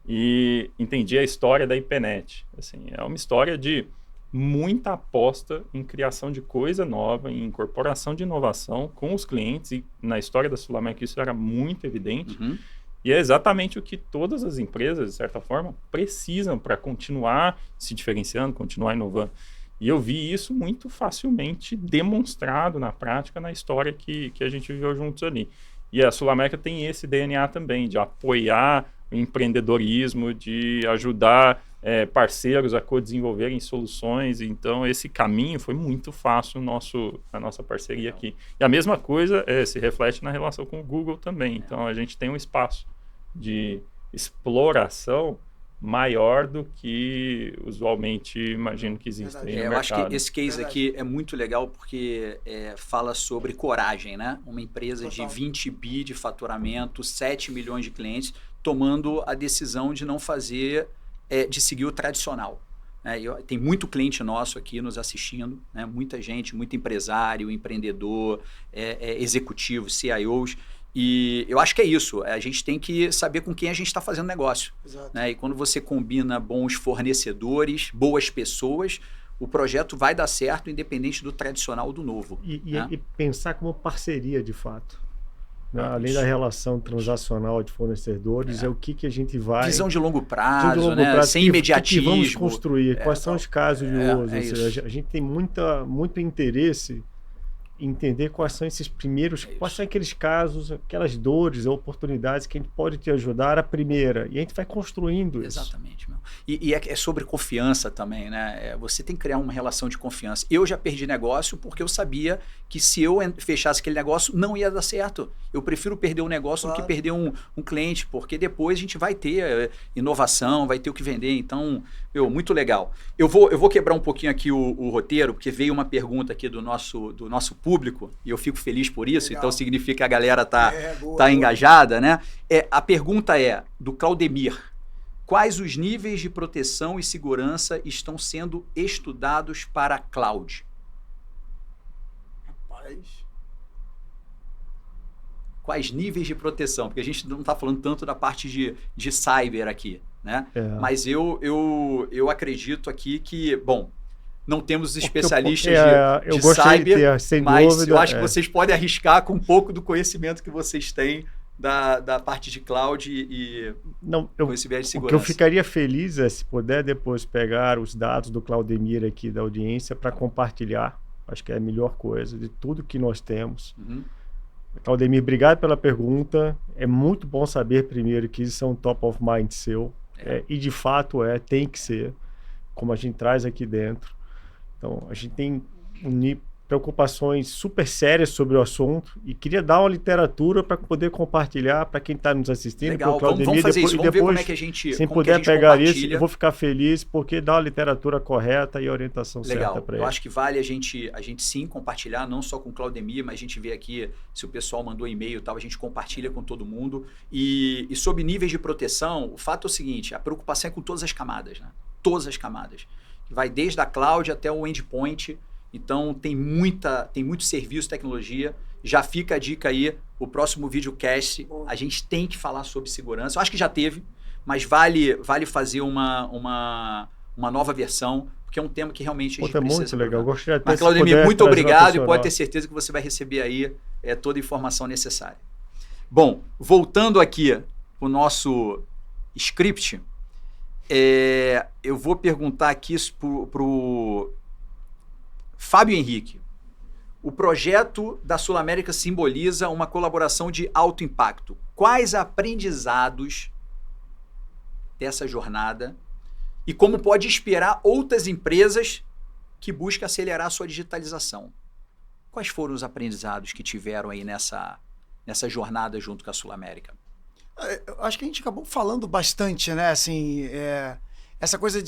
e entendi a história da IPNET. Assim, é uma história de muita aposta em criação de coisa nova, em incorporação de inovação com os clientes, e na história da SulAmérica isso era muito evidente.
Uhum.
E é exatamente o que todas as empresas, de certa forma, precisam para continuar se diferenciando, continuar inovando. E eu vi isso muito facilmente demonstrado na prática, na história que a gente viveu juntos ali. E a SulAmérica tem esse DNA também, de apoiar o empreendedorismo, de ajudar parceiros a co-desenvolverem soluções. Então, esse caminho foi muito fácil a nossa parceria aqui. E a mesma coisa se reflete na relação com o Google também. Então, a gente tem um espaço de exploração maior do que usualmente imagino que existe aí no mercado.
Eu acho que esse case aqui é muito legal porque fala sobre coragem, né? Uma empresa de 20 bi de faturamento, 7 milhões de clientes, tomando a decisão de não fazer, de seguir o tradicional. Tem muito cliente nosso aqui nos assistindo, né? Muita gente, muito empresário, empreendedor, executivo, CIOs. E eu acho que é isso, a gente tem que saber com quem a gente está fazendo negócio. Né? E quando você combina bons fornecedores, boas pessoas, o projeto vai dar certo independente do tradicional ou do novo.
E pensar como parceria de fato. Né? Além da relação transacional de fornecedores, o que a gente vai...
Visão de longo prazo, né? Sem imediatismo.
O que vamos construir, quais são os casos de uso. Ou seja, a gente tem muito interesse entender quais são esses primeiros, quais são aqueles casos, aquelas dores, oportunidades que a gente pode te ajudar a primeira. E a gente vai construindo isso.
Exatamente, meu. E é sobre confiança também, né? Você tem que criar uma relação de confiança. Eu já perdi negócio porque eu sabia que se eu fechasse aquele negócio, não ia dar certo. Eu prefiro perder um negócio do que perder um cliente, porque depois a gente vai ter inovação, vai ter o que vender. Então, muito legal. Eu vou quebrar um pouquinho aqui o roteiro, porque veio uma pergunta aqui do nosso público, e eu fico feliz por isso, legal. Então significa que a galera tá engajada, né? A pergunta é, do Claudemir: quais os níveis de proteção e segurança estão sendo estudados para a cloud?
Rapaz...
Quais níveis de proteção? Porque a gente não está falando tanto da parte de cyber aqui, né? Mas eu acredito aqui que, bom, não temos especialistas
eu
de
gostaria
cyber,
de ter, sem
mas
dúvida,
eu acho que vocês podem arriscar com um pouco do conhecimento que vocês têm da parte de cloud e com esse viés de segurança.
O que eu ficaria feliz é se puder depois pegar os dados do Claudemir aqui da audiência para compartilhar. Acho que é a melhor coisa de tudo que nós temos. Claudemir, obrigado pela pergunta. É muito bom saber primeiro que isso é um top of mind seu. E de fato tem que ser, como a gente traz aqui dentro. Então, a gente tem preocupações super sérias sobre o assunto e queria dar uma literatura para poder compartilhar para quem está nos assistindo.
Legal, vamos fazer isso, vamos ver como é que a gente
se puder pegar isso, eu vou ficar feliz porque dá uma literatura correta e orientação certa para ele.
Eu acho que vale a gente sim compartilhar, não só com o Claudemir, mas a gente vê aqui se o pessoal mandou e-mail e tal, a gente compartilha com todo mundo. E sobre níveis de proteção, o fato é o seguinte, a preocupação é com todas as camadas, né? Todas as camadas. Vai desde a cloud até o endpoint. Então, tem muito serviço, tecnologia. Já fica a dica aí, o próximo videocast, a gente tem que falar sobre segurança. Eu acho que já teve, mas vale fazer uma nova versão, porque é um tema que realmente a gente precisa.
Muito legal. Gostaria de ter.
Mas, Claudemir, muito obrigado e pode ter certeza que você vai receber aí toda a informação necessária. Bom, voltando aqui para o nosso script, eu vou perguntar aqui para o Fábio Henrique. O projeto da Sul América simboliza uma colaboração de alto impacto. Quais aprendizados dessa jornada e como pode inspirar outras empresas que buscam acelerar a sua digitalização? Quais foram os aprendizados que tiveram aí nessa jornada junto com a Sul América?
Eu acho que a gente acabou falando bastante, né? Assim, essa coisa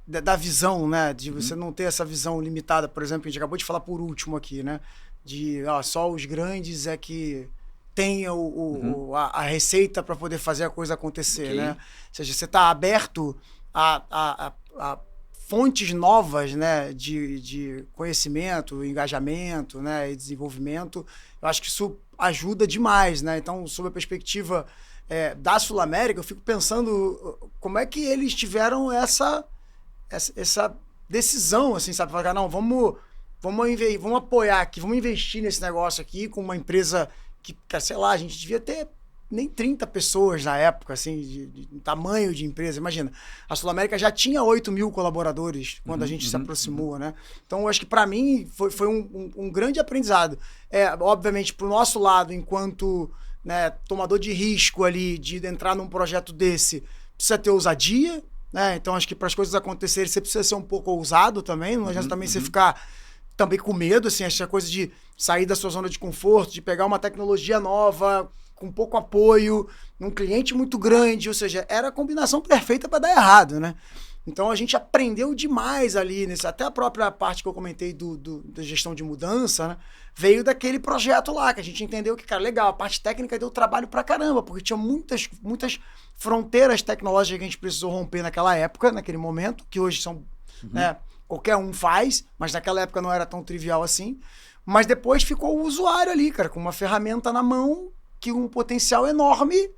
da visão, né? De você não ter essa visão limitada, por exemplo, a gente acabou de falar por último aqui, né? De só os grandes é que tem a receita para poder fazer a coisa acontecer, né? Ou seja, você está aberto a fontes novas, né? De conhecimento, engajamento, né? E desenvolvimento. Eu acho que isso ajuda demais, né? Então, sob a perspectiva da Sul América, eu fico pensando como é que eles tiveram essa decisão, assim, sabe? Falar, não, vamos apoiar aqui, vamos investir nesse negócio aqui com uma empresa que, sei lá, a gente devia ter nem 30 pessoas na época, assim, de tamanho de empresa. Imagina, a Sul América já tinha 8 mil colaboradores quando a gente se aproximou, né? Então, eu acho que para mim foi um grande aprendizado. Obviamente, pro nosso lado, enquanto, né, tomador de risco ali, de entrar num projeto desse, precisa ter ousadia, né? Então, acho que para as coisas acontecerem, você precisa ser um pouco ousado também. Não adianta também você ficar também com medo, assim, essa coisa de sair da sua zona de conforto, de pegar uma tecnologia nova, com pouco apoio, um cliente muito grande, ou seja, era a combinação perfeita para dar errado, né? Então, a gente aprendeu demais ali, até a própria parte que eu comentei da gestão de mudança, né? Veio daquele projeto lá, que a gente entendeu que, cara, legal, a parte técnica deu trabalho pra caramba, porque tinha muitas fronteiras tecnológicas que a gente precisou romper naquela época, naquele momento, que hoje são, né, qualquer um faz, mas naquela época não era tão trivial assim. Mas depois ficou o usuário ali, cara, com uma ferramenta na mão, que um potencial enorme,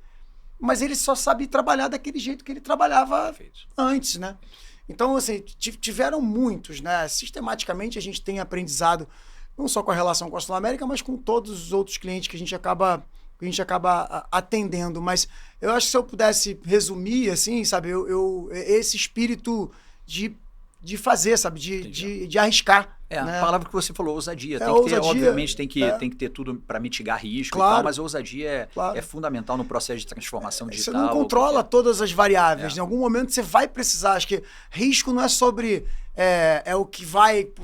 mas ele só sabe trabalhar daquele jeito que ele trabalhava antes, né? Então, assim, tiveram muitos, né? Sistematicamente a gente tem aprendizado, não só com a relação com a Sul América, mas com todos os outros clientes que a gente acaba atendendo. Mas eu acho que se eu pudesse resumir, assim, sabe, esse espírito de fazer, sabe, de arriscar. Né?
A palavra que você falou, ousadia. Tem que ter, obviamente, tem que ter tudo para mitigar risco, claro, e tal, mas a ousadia é fundamental no processo de transformação digital.
Você não controla todas as variáveis. Em algum momento você vai precisar. Acho que risco não é sobre o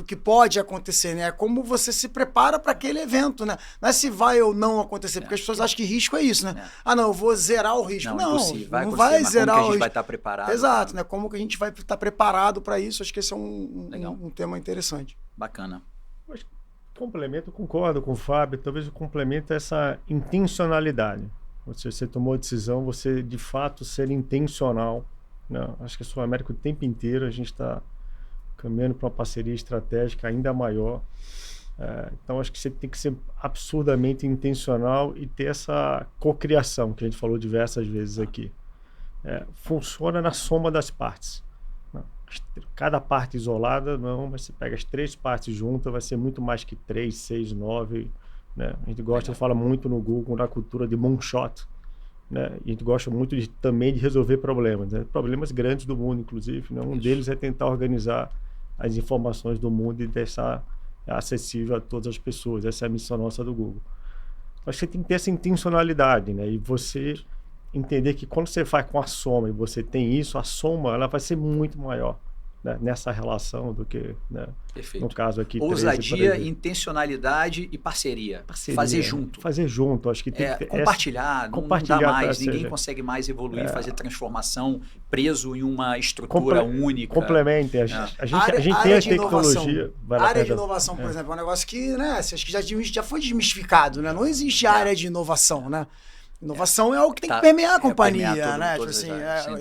que pode acontecer, né? É como você se prepara para aquele evento, né? Não é se vai ou não acontecer, porque as pessoas acham que risco é isso, né? Não, eu vou zerar o risco. Não vai zerar o risco.
Vai estar preparado.
Exato, né? Como que a gente vai estar preparado para isso? Acho que esse é um tema interessante.
Bacana.
Complemento, concordo com o Fábio, talvez o complemento é essa intencionalidade. Você tomou a decisão, você de fato ser intencional. Não, acho que a Sul América o tempo inteiro a gente está caminhando para uma parceria estratégica ainda maior. Então acho que você tem que ser absurdamente intencional e ter essa cocriação que a gente falou diversas vezes aqui. Funciona na soma das partes. cada parte isolada, não, mas você pega as 3 partes juntas, vai ser muito mais que 3, 6, 9, né? A gente gosta, fala muito no Google, na cultura de moonshot, né? E a gente gosta muito também de resolver problemas, né? Problemas grandes do mundo, inclusive, né? Um deles é tentar organizar as informações do mundo e deixar acessível a todas as pessoas. Essa é a missão nossa do Google. Mas você tem que ter essa intencionalidade, né? E você entender que quando você faz com a soma e você tem isso, a soma ela vai ser muito maior, né? Nessa relação do que, né?
Perfeito.
No caso aqui,
ousadia, intencionalidade e parceria. Fazer junto.
Fazer junto, acho que tem que
compartilhar, não dá mais, ninguém consegue mais evoluir, fazer transformação preso em uma estrutura única.
Complemente, a gente tem a tecnologia.
A área de inovação, por exemplo, é um negócio que, né, acho que já foi desmistificado, né? Não existe área de inovação, né? Inovação é algo que tem que permear a companhia, né? Tipo assim,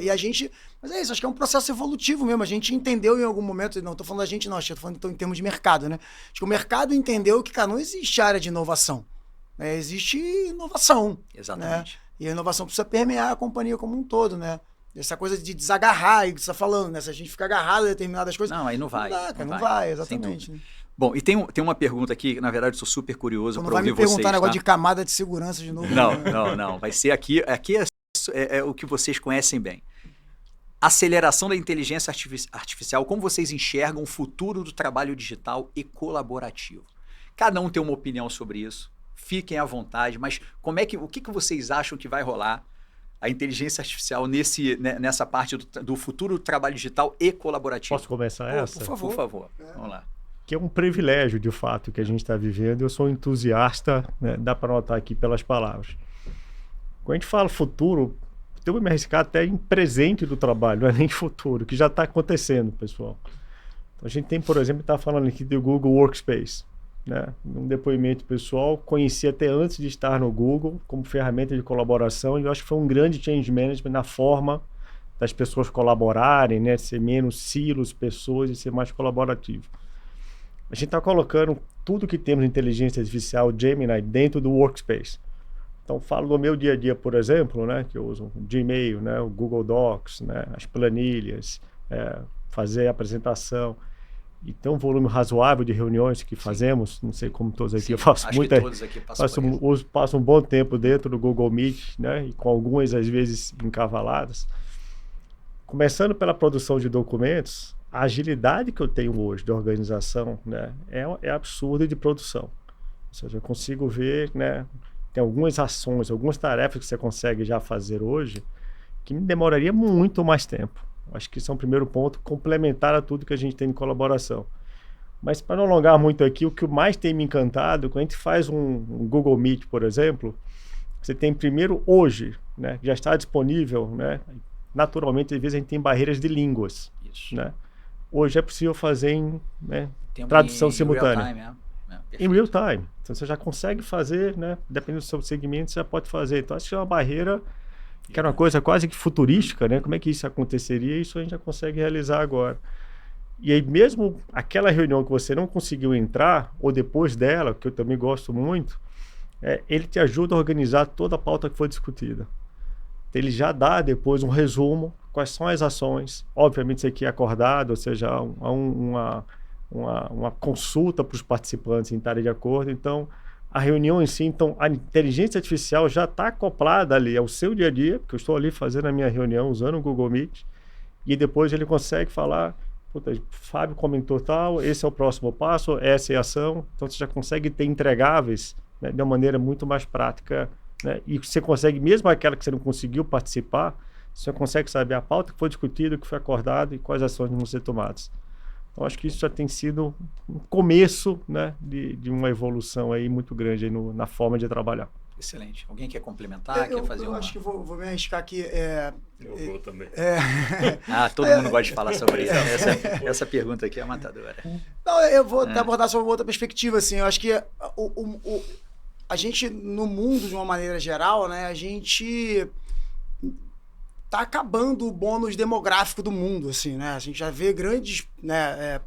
e a gente... Mas é isso, acho que é um processo evolutivo mesmo. A gente entendeu em algum momento, não estou falando da gente não, estou falando em termos de mercado, né? Acho que o mercado entendeu que, cara, não existe área de inovação. Né? Existe inovação.
Exatamente.
Né? E a inovação precisa permear a companhia como um todo, né? Essa coisa de desagarrar, que você está falando, né? Se a gente ficar agarrado a determinadas coisas...
Não, aí não vai.
Não vai, exatamente.
Bom, e tem uma pergunta aqui, que na verdade eu sou super curioso para ouvir vocês.
Não vai me perguntar negócio de camada de segurança de novo.
Não. Vai ser aqui é o que vocês conhecem bem. Aceleração da inteligência artificial, como vocês enxergam o futuro do trabalho digital e colaborativo? Cada um tem uma opinião sobre isso, fiquem à vontade, mas o que vocês acham que vai rolar a inteligência artificial nessa parte do futuro do trabalho digital e colaborativo?
Posso começar essa?
Por favor. Vamos lá.
Que é um privilégio, de fato, que a gente está vivendo. Eu sou um entusiasta, né? Dá para notar aqui pelas palavras. Quando a gente fala futuro, eu vou me arriscar até em presente do trabalho, não é nem futuro, que já está acontecendo, pessoal. Então, a gente tem, por exemplo, está falando aqui do Google Workspace, né? Um depoimento pessoal, conheci até antes de estar no Google como ferramenta de colaboração, e eu acho que foi um grande change management na forma das pessoas colaborarem, né? Ser menos silos, pessoas, e ser mais colaborativo. A gente está colocando tudo que temos de inteligência artificial, Gemini, dentro do Workspace. Então, falo do meu dia a dia, por exemplo, né, que eu uso o Gmail, né, o Google Docs, né, as planilhas, fazer a apresentação. E tem um volume razoável de reuniões que fazemos, não sei como todos aqui, eu faço muita...
Todos aqui
passo um bom tempo dentro do Google Meet, né, e com algumas, às vezes, encavaladas. Começando pela produção de documentos, a agilidade que eu tenho hoje de organização, né, é absurda de produção. Ou seja, eu consigo ver, né, tem algumas ações, algumas tarefas que você consegue já fazer hoje que me demoraria muito mais tempo. Acho que isso é um primeiro ponto, complementar a tudo que a gente tem de colaboração. Mas para não alongar muito aqui, o que mais tem me encantado, quando a gente faz um Google Meet, por exemplo, você tem primeiro hoje, né, já está disponível, né, naturalmente, às vezes a gente tem barreiras de línguas. Isso. Né? Hoje é possível fazer em tradução simultânea. Em real time. Então você já consegue fazer, né? Dependendo do seu segmento, você já pode fazer. Então acho que é uma barreira que era uma coisa quase que futurística, né? Como é que isso aconteceria? Isso a gente já consegue realizar agora. E aí mesmo aquela reunião que você não conseguiu entrar, ou depois dela, que eu também gosto muito, ele te ajuda a organizar toda a pauta que foi discutida. Ele já dá depois um resumo, quais são as ações. Obviamente isso aqui é acordado, ou seja, há uma consulta para os participantes em estarem de acordo. Então, a reunião em si, então, a inteligência artificial já está acoplada ali ao seu dia a dia, porque eu estou ali fazendo a minha reunião usando o Google Meet, e depois ele consegue falar, puta, Fábio comentou tal, esse é o próximo passo, essa é a ação. Então, você já consegue ter entregáveis, né, de uma maneira muito mais prática, né, e você consegue, mesmo aquela que você não conseguiu participar, você consegue saber a pauta que foi discutida, o que foi acordado e quais ações vão ser tomadas. Então, acho que isso já tem sido um começo, né, de uma evolução aí muito grande aí na forma de trabalhar.
Excelente. Alguém quer complementar? Quer fazer
eu acho que vou me arriscar aqui.
Eu vou também.
Todo mundo gosta de falar sobre isso. Essa pergunta aqui é matadora.
Não, eu vou abordar sobre outra perspectiva. Assim, eu acho que a gente, no mundo, de uma maneira geral, né, a gente tá acabando o bônus demográfico do mundo, assim, né? A gente já vê grandes, né,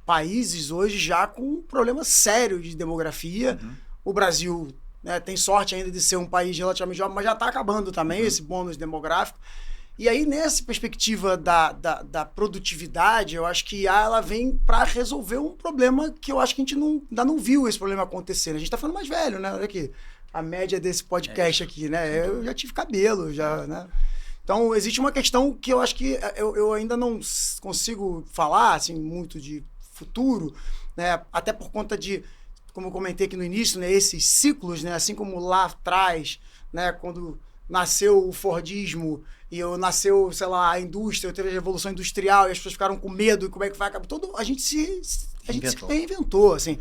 países hoje já com um problema sério de demografia. Uhum. O Brasil, né, tem sorte ainda de ser um país relativamente jovem, mas já está acabando também esse bônus demográfico. E aí, nessa perspectiva da produtividade, eu acho que IA ela vem para resolver um problema que eu acho que a gente ainda não viu esse problema acontecendo. A gente está falando mais velho, né? Olha aqui, a média desse podcast aqui, né? Eu já tive cabelo, já, né? Então, existe uma questão que eu acho que eu ainda não consigo falar, assim, muito de futuro, né? Até por conta de, como eu comentei aqui no início, né? Esses ciclos, né? Assim como lá atrás, né? Quando nasceu o Fordismo e nasceu, sei lá, a indústria, teve a Revolução Industrial e as pessoas ficaram com medo e como é que vai acabar. A gente se reinventou, assim.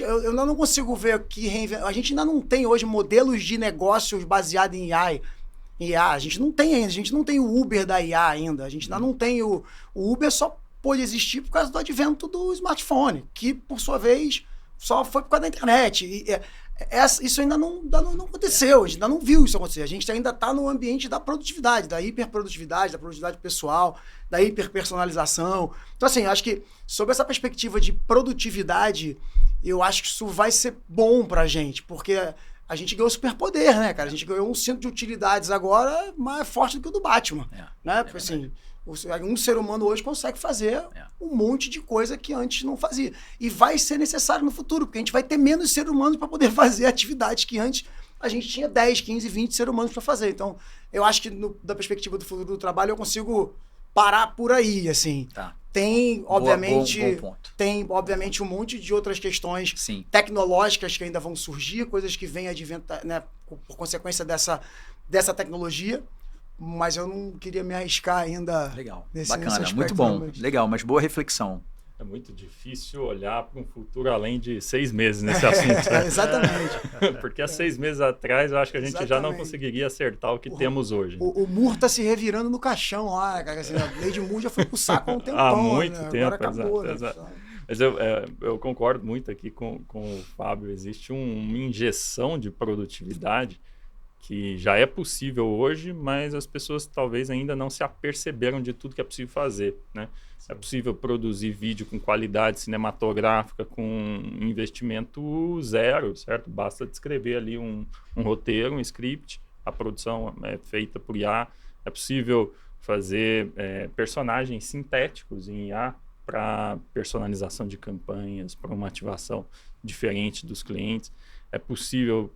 Eu ainda não consigo ver aqui a gente ainda não tem hoje modelos de negócios baseados em IA. A gente não tem ainda, a gente não tem o Uber da IA ainda, a gente ainda não tem o Uber só pôde existir por causa do advento do smartphone, que por sua vez só foi por causa da internet. Isso ainda não aconteceu, a gente ainda não viu isso acontecer. A gente ainda está no ambiente da produtividade, da hiperprodutividade, da produtividade pessoal, da hiperpersonalização. Então, assim, eu acho que sob essa perspectiva de produtividade, eu acho que isso vai ser bom pra gente, porque a gente ganhou superpoder, né, cara? A gente ganhou um centro de utilidades agora mais forte do que o do Batman, né? Porque, assim, um ser humano hoje consegue fazer um monte de coisa que antes não fazia. E vai ser necessário no futuro, porque a gente vai ter menos seres humanos para poder fazer atividades que antes a gente tinha 10, 15, 20 seres humanos para fazer. Então, eu acho que da perspectiva do futuro do trabalho, eu consigo parar por aí, assim.
Tá.
Tem, obviamente,
bom ponto.
Tem, obviamente, um monte de outras questões tecnológicas que ainda vão surgir, coisas que vêm adventar, né, por consequência dessa tecnologia. Mas eu não queria me arriscar ainda.
Legal,
nesse
bacana,
aspecto,
muito bom.
mas...
Legal, mas boa reflexão.
É muito difícil olhar para um futuro além de 6 meses nesse assunto. Né?
Exatamente.
Porque há 6 meses atrás eu acho que a gente já não conseguiria acertar o que temos hoje.
O Moore está se revirando no caixão lá, cara. Assim, a Lady Moore já foi pro saco há um tempão.
Há muito tempo,
agora acabou,
exato.
Né?
Mas eu concordo muito aqui com o Fábio. Existe uma injeção de produtividade que já é possível hoje, mas as pessoas talvez ainda não se aperceberam de tudo que é possível fazer, né? É possível produzir vídeo com qualidade cinematográfica, com investimento zero, certo? Basta descrever ali um roteiro, um script, a produção é feita por IA. É possível fazer personagens sintéticos em IA para personalização de campanhas, para uma ativação diferente dos clientes. É possível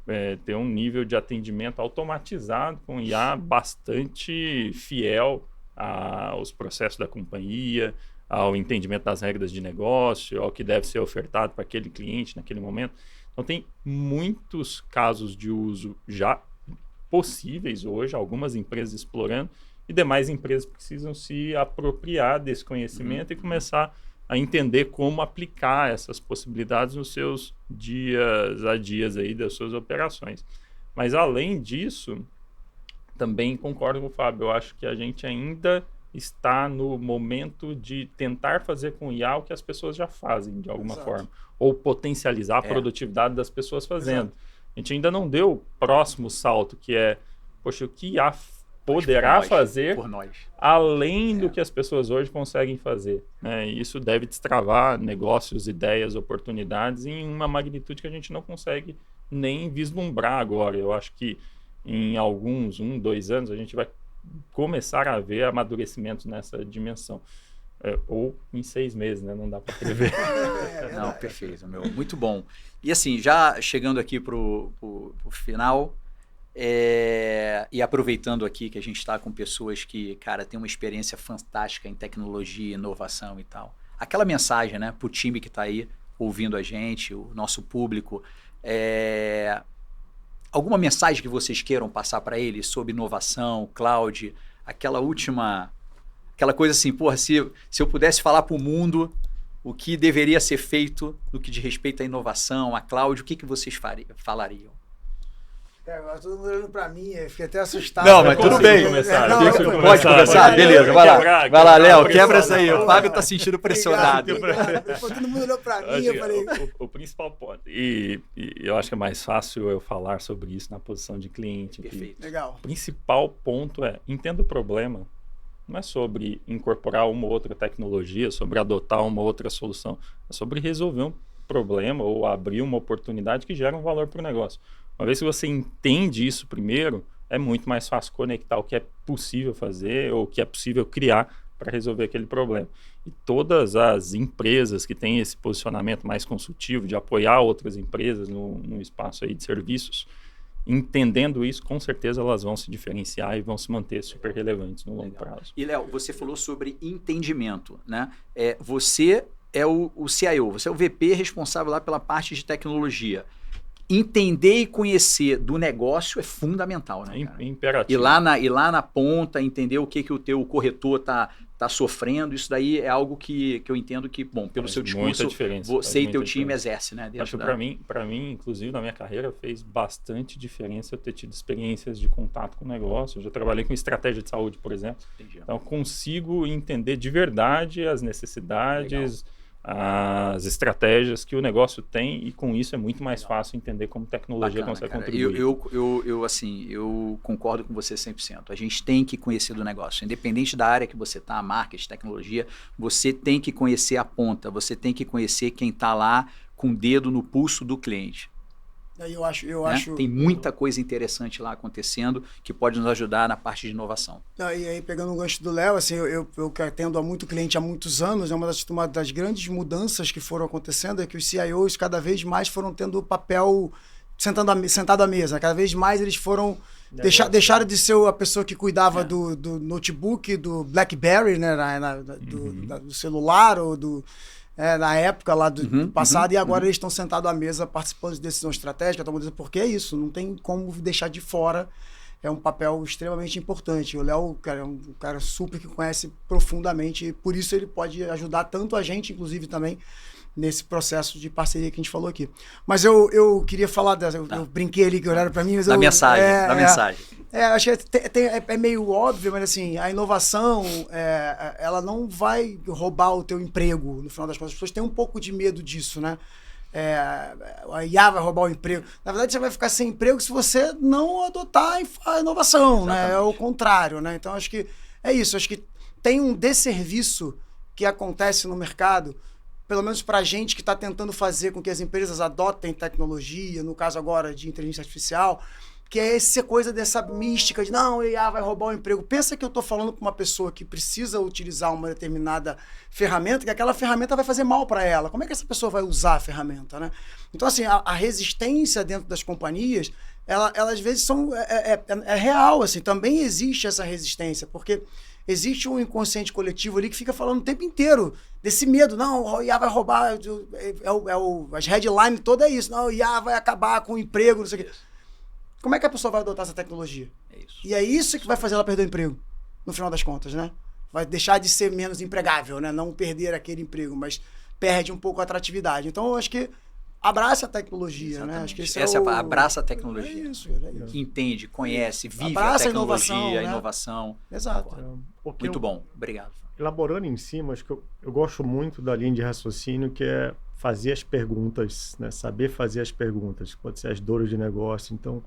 ter um nível de atendimento automatizado com IA bastante fiel aos processos da companhia, ao entendimento das regras de negócio, ao que deve ser ofertado para aquele cliente naquele momento. Então, tem muitos casos de uso já possíveis hoje, algumas empresas explorando, e demais empresas precisam se apropriar desse conhecimento e começar a entender como aplicar essas possibilidades nos seus dias a dias aí das suas operações. Mas além disso, também concordo com o Fábio, eu acho que a gente ainda está no momento de tentar fazer com IA o que as pessoas já fazem de alguma forma, ou potencializar a produtividade das pessoas fazendo. Exato. A gente ainda não deu o próximo salto, que é, poxa, o que IA poderá fazer além do que as pessoas hoje conseguem fazer, né? E isso deve destravar negócios, ideias, oportunidades em uma magnitude que a gente não consegue nem vislumbrar agora. Eu acho que em alguns 1, 2 anos a gente vai começar a ver amadurecimentos nessa dimensão. Ou em 6 meses, né? Não dá para prever.
Não, perfeito, meu. Muito bom. E assim, já chegando aqui pro final... e aproveitando aqui que a gente está com pessoas que, cara, tem uma experiência fantástica em tecnologia, inovação e tal. Aquela mensagem, né, para o time que está aí ouvindo a gente, o nosso público, alguma mensagem que vocês queiram passar para eles sobre inovação, cloud, aquela coisa assim, porra, se eu pudesse falar para o mundo o que deveria ser feito no que diz respeito à inovação, à cloud, o que vocês falariam?
Agora todo mundo olhando pra mim, eu fiquei até assustado.
Não, mas tudo bem. Pode começar, beleza. Vai lá, Léo, quebra essa aí. O Fábio tá sentindo pressionado.
Todo mundo olhou pra mim, eu falei...
O principal ponto, e eu acho que é mais fácil eu falar sobre isso na posição de cliente.
Perfeito.
Legal.
O principal ponto entenda o problema. Não é sobre incorporar uma ou outra tecnologia, sobre adotar uma ou outra solução. É sobre resolver um problema ou abrir uma oportunidade que gera um valor para o negócio. Uma vez que você entende isso primeiro, é muito mais fácil conectar o que é possível fazer ou o que é possível criar para resolver aquele problema. E todas as empresas que têm esse posicionamento mais consultivo, de apoiar outras empresas no espaço aí de serviços, entendendo isso, com certeza elas vão se diferenciar e vão se manter super relevantes no longo prazo.
E, Léo, você falou sobre entendimento, né? Você é o CIO, você é o VP responsável lá pela parte de tecnologia. Entender e conhecer do negócio é fundamental, né, cara?
É imperativo.
E lá na ponta, entender o que o teu corretor tá sofrendo, isso daí é algo que eu entendo que, bom, pelo seu discurso, você e teu time exerce, né?
Acho que para mim, inclusive, na minha carreira, fez bastante diferença eu ter tido experiências de contato com o negócio. Eu já trabalhei com estratégia de saúde, por exemplo.
Entendi.
Então, eu consigo entender de verdade as necessidades, as estratégias que o negócio tem, e com isso é muito mais fácil entender como tecnologia consegue contribuir.
Eu concordo com você 100%. A gente tem que conhecer do negócio. Independente da área que você está, marketing, tecnologia, você tem que conhecer a ponta, você tem que conhecer quem está lá com o dedo no pulso do cliente.
Eu acho.
Tem muita coisa interessante lá acontecendo que pode nos ajudar na parte de inovação.
E aí, pegando o gancho do Léo, assim, eu que atendo muito cliente há muitos anos, né, uma das grandes mudanças que foram acontecendo é que os CIOs cada vez mais foram tendo o papel sentado à mesa. Cada vez mais eles foram deixaram de ser a pessoa que cuidava do notebook, do BlackBerry, né, do celular ou na época lá do passado, e agora eles estão sentados à mesa participando de decisão estratégica, porque é isso, não tem como deixar de fora, é um papel extremamente importante. O Léo, cara, é um cara super que conhece profundamente, e por isso ele pode ajudar tanto a gente, inclusive também, nesse processo de parceria que a gente falou aqui. Mas eu queria falar, eu brinquei ali que olharam para mim, mas
da mensagem.
Acho que é meio óbvio, mas assim, a inovação, ela não vai roubar o teu emprego, no final das contas. As pessoas têm um pouco de medo disso, né? A IA vai roubar o emprego. Na verdade, você vai ficar sem emprego se você não adotar a inovação, né? É o contrário, né? Então, acho que é isso. Acho que tem um desserviço que acontece no mercado, pelo menos para a gente que está tentando fazer com que as empresas adotem tecnologia, no caso agora de inteligência artificial, que é essa coisa dessa mística de não, IA vai roubar o emprego. Pensa que eu estou falando para uma pessoa que precisa utilizar uma determinada ferramenta, que aquela ferramenta vai fazer mal para ela. Como é que essa pessoa vai usar a ferramenta, né? Então, assim, a resistência dentro das companhias, ela às vezes é real, assim, também existe essa resistência, porque existe um inconsciente coletivo ali que fica falando o tempo inteiro desse medo. Não, o IA vai roubar, as headlines todas é isso. Não, o IA vai acabar com o emprego, não sei o quê. Como é que a pessoa vai adotar essa tecnologia?
É isso.
E é isso que vai fazer ela perder o emprego, no final das contas, né? Vai deixar de ser menos empregável, né? Não perder aquele emprego, mas perde um pouco a atratividade. Então, eu acho que abraça a tecnologia,
exatamente,
né? Acho que
abraça a tecnologia.
É isso.
Entende, conhece, vive
abraça
a tecnologia, a
né?
inovação.
Exato.
Muito bom, obrigado.
Elaborando em cima, acho que eu gosto muito da linha de raciocínio, que é fazer as perguntas, né? Saber fazer as perguntas. Pode ser as dores de negócio, então...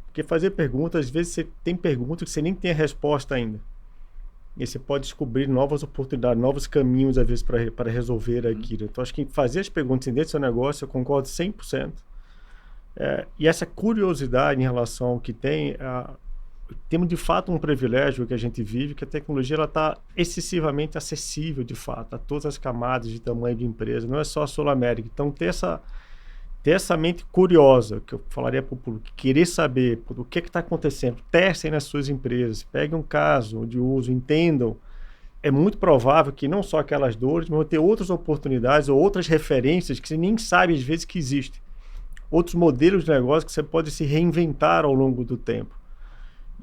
Porque fazer perguntas, às vezes você tem perguntas que você nem tem a resposta ainda. E você pode descobrir novas oportunidades, novos caminhos, às vezes, para resolver aquilo. Então, acho que fazer as perguntas dentro do seu negócio, eu concordo 100%. E essa curiosidade em relação ao que temos, de fato, um privilégio que a gente vive, que a tecnologia está excessivamente acessível, de fato, a todas as camadas de tamanho de empresa. Não é só a Sul América. Então, ter essa mente curiosa, que eu falaria para o público, querer saber o que está acontecendo, testem nas suas empresas, peguem um caso de uso, entendam. É muito provável que não só aquelas dores, mas vão ter outras oportunidades ou outras referências que você nem sabe, às vezes, que existem. Outros modelos de negócio que você pode se reinventar ao longo do tempo.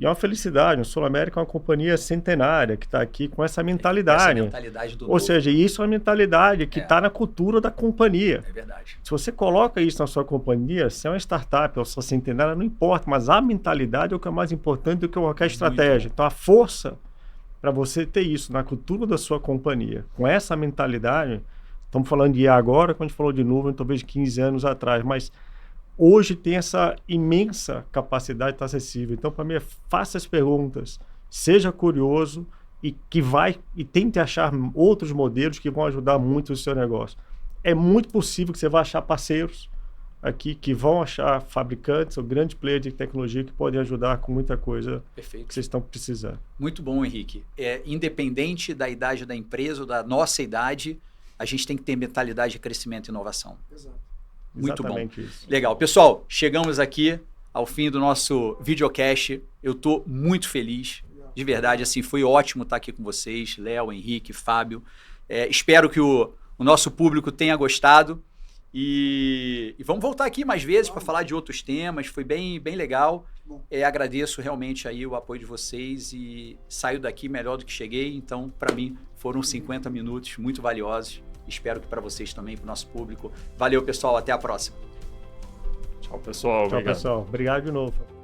E é uma felicidade. O Sul América é uma companhia centenária que está aqui com essa mentalidade.
Essa mentalidade do
Ou
novo.
seja, isso é uma mentalidade que está na cultura da companhia.
É verdade.
Se você coloca isso na sua companhia, se é uma startup ou se é centenária, não importa, mas a mentalidade é o que é mais importante do que qualquer estratégia. Então, a força para você ter isso na cultura da sua companhia, com essa mentalidade, estamos falando de IA agora, quando a gente falou de nuvem, talvez 15 anos atrás, mas hoje tem essa imensa capacidade de estar acessível. Então, para mim, faça as perguntas, seja curioso e tente achar outros modelos que vão ajudar muito o seu negócio. É muito possível que você vá achar parceiros, aqui que vão achar fabricantes ou grandes players de tecnologia que podem ajudar com muita coisa
Perfeito.
que vocês estão precisando.
Muito bom, Henrique. Independente da idade da empresa ou da nossa idade, a gente tem que ter mentalidade de crescimento e inovação.
Exato.
Muito
Exatamente
bom.
isso.
Legal. Pessoal, chegamos aqui ao fim do nosso videocast. Eu estou muito feliz. De verdade, assim, foi ótimo estar aqui com vocês, Léo, Henrique, Fábio. Espero que o nosso público tenha gostado. E vamos voltar aqui mais vezes para falar de outros temas. Foi bem legal. Agradeço realmente aí o apoio de vocês e saio daqui melhor do que cheguei. Então, para mim, foram 50 minutos muito valiosos. Espero que para vocês também, para o nosso público. Valeu, pessoal. Até a próxima.
Tchau, pessoal.
Tchau, pessoal. Obrigado de novo.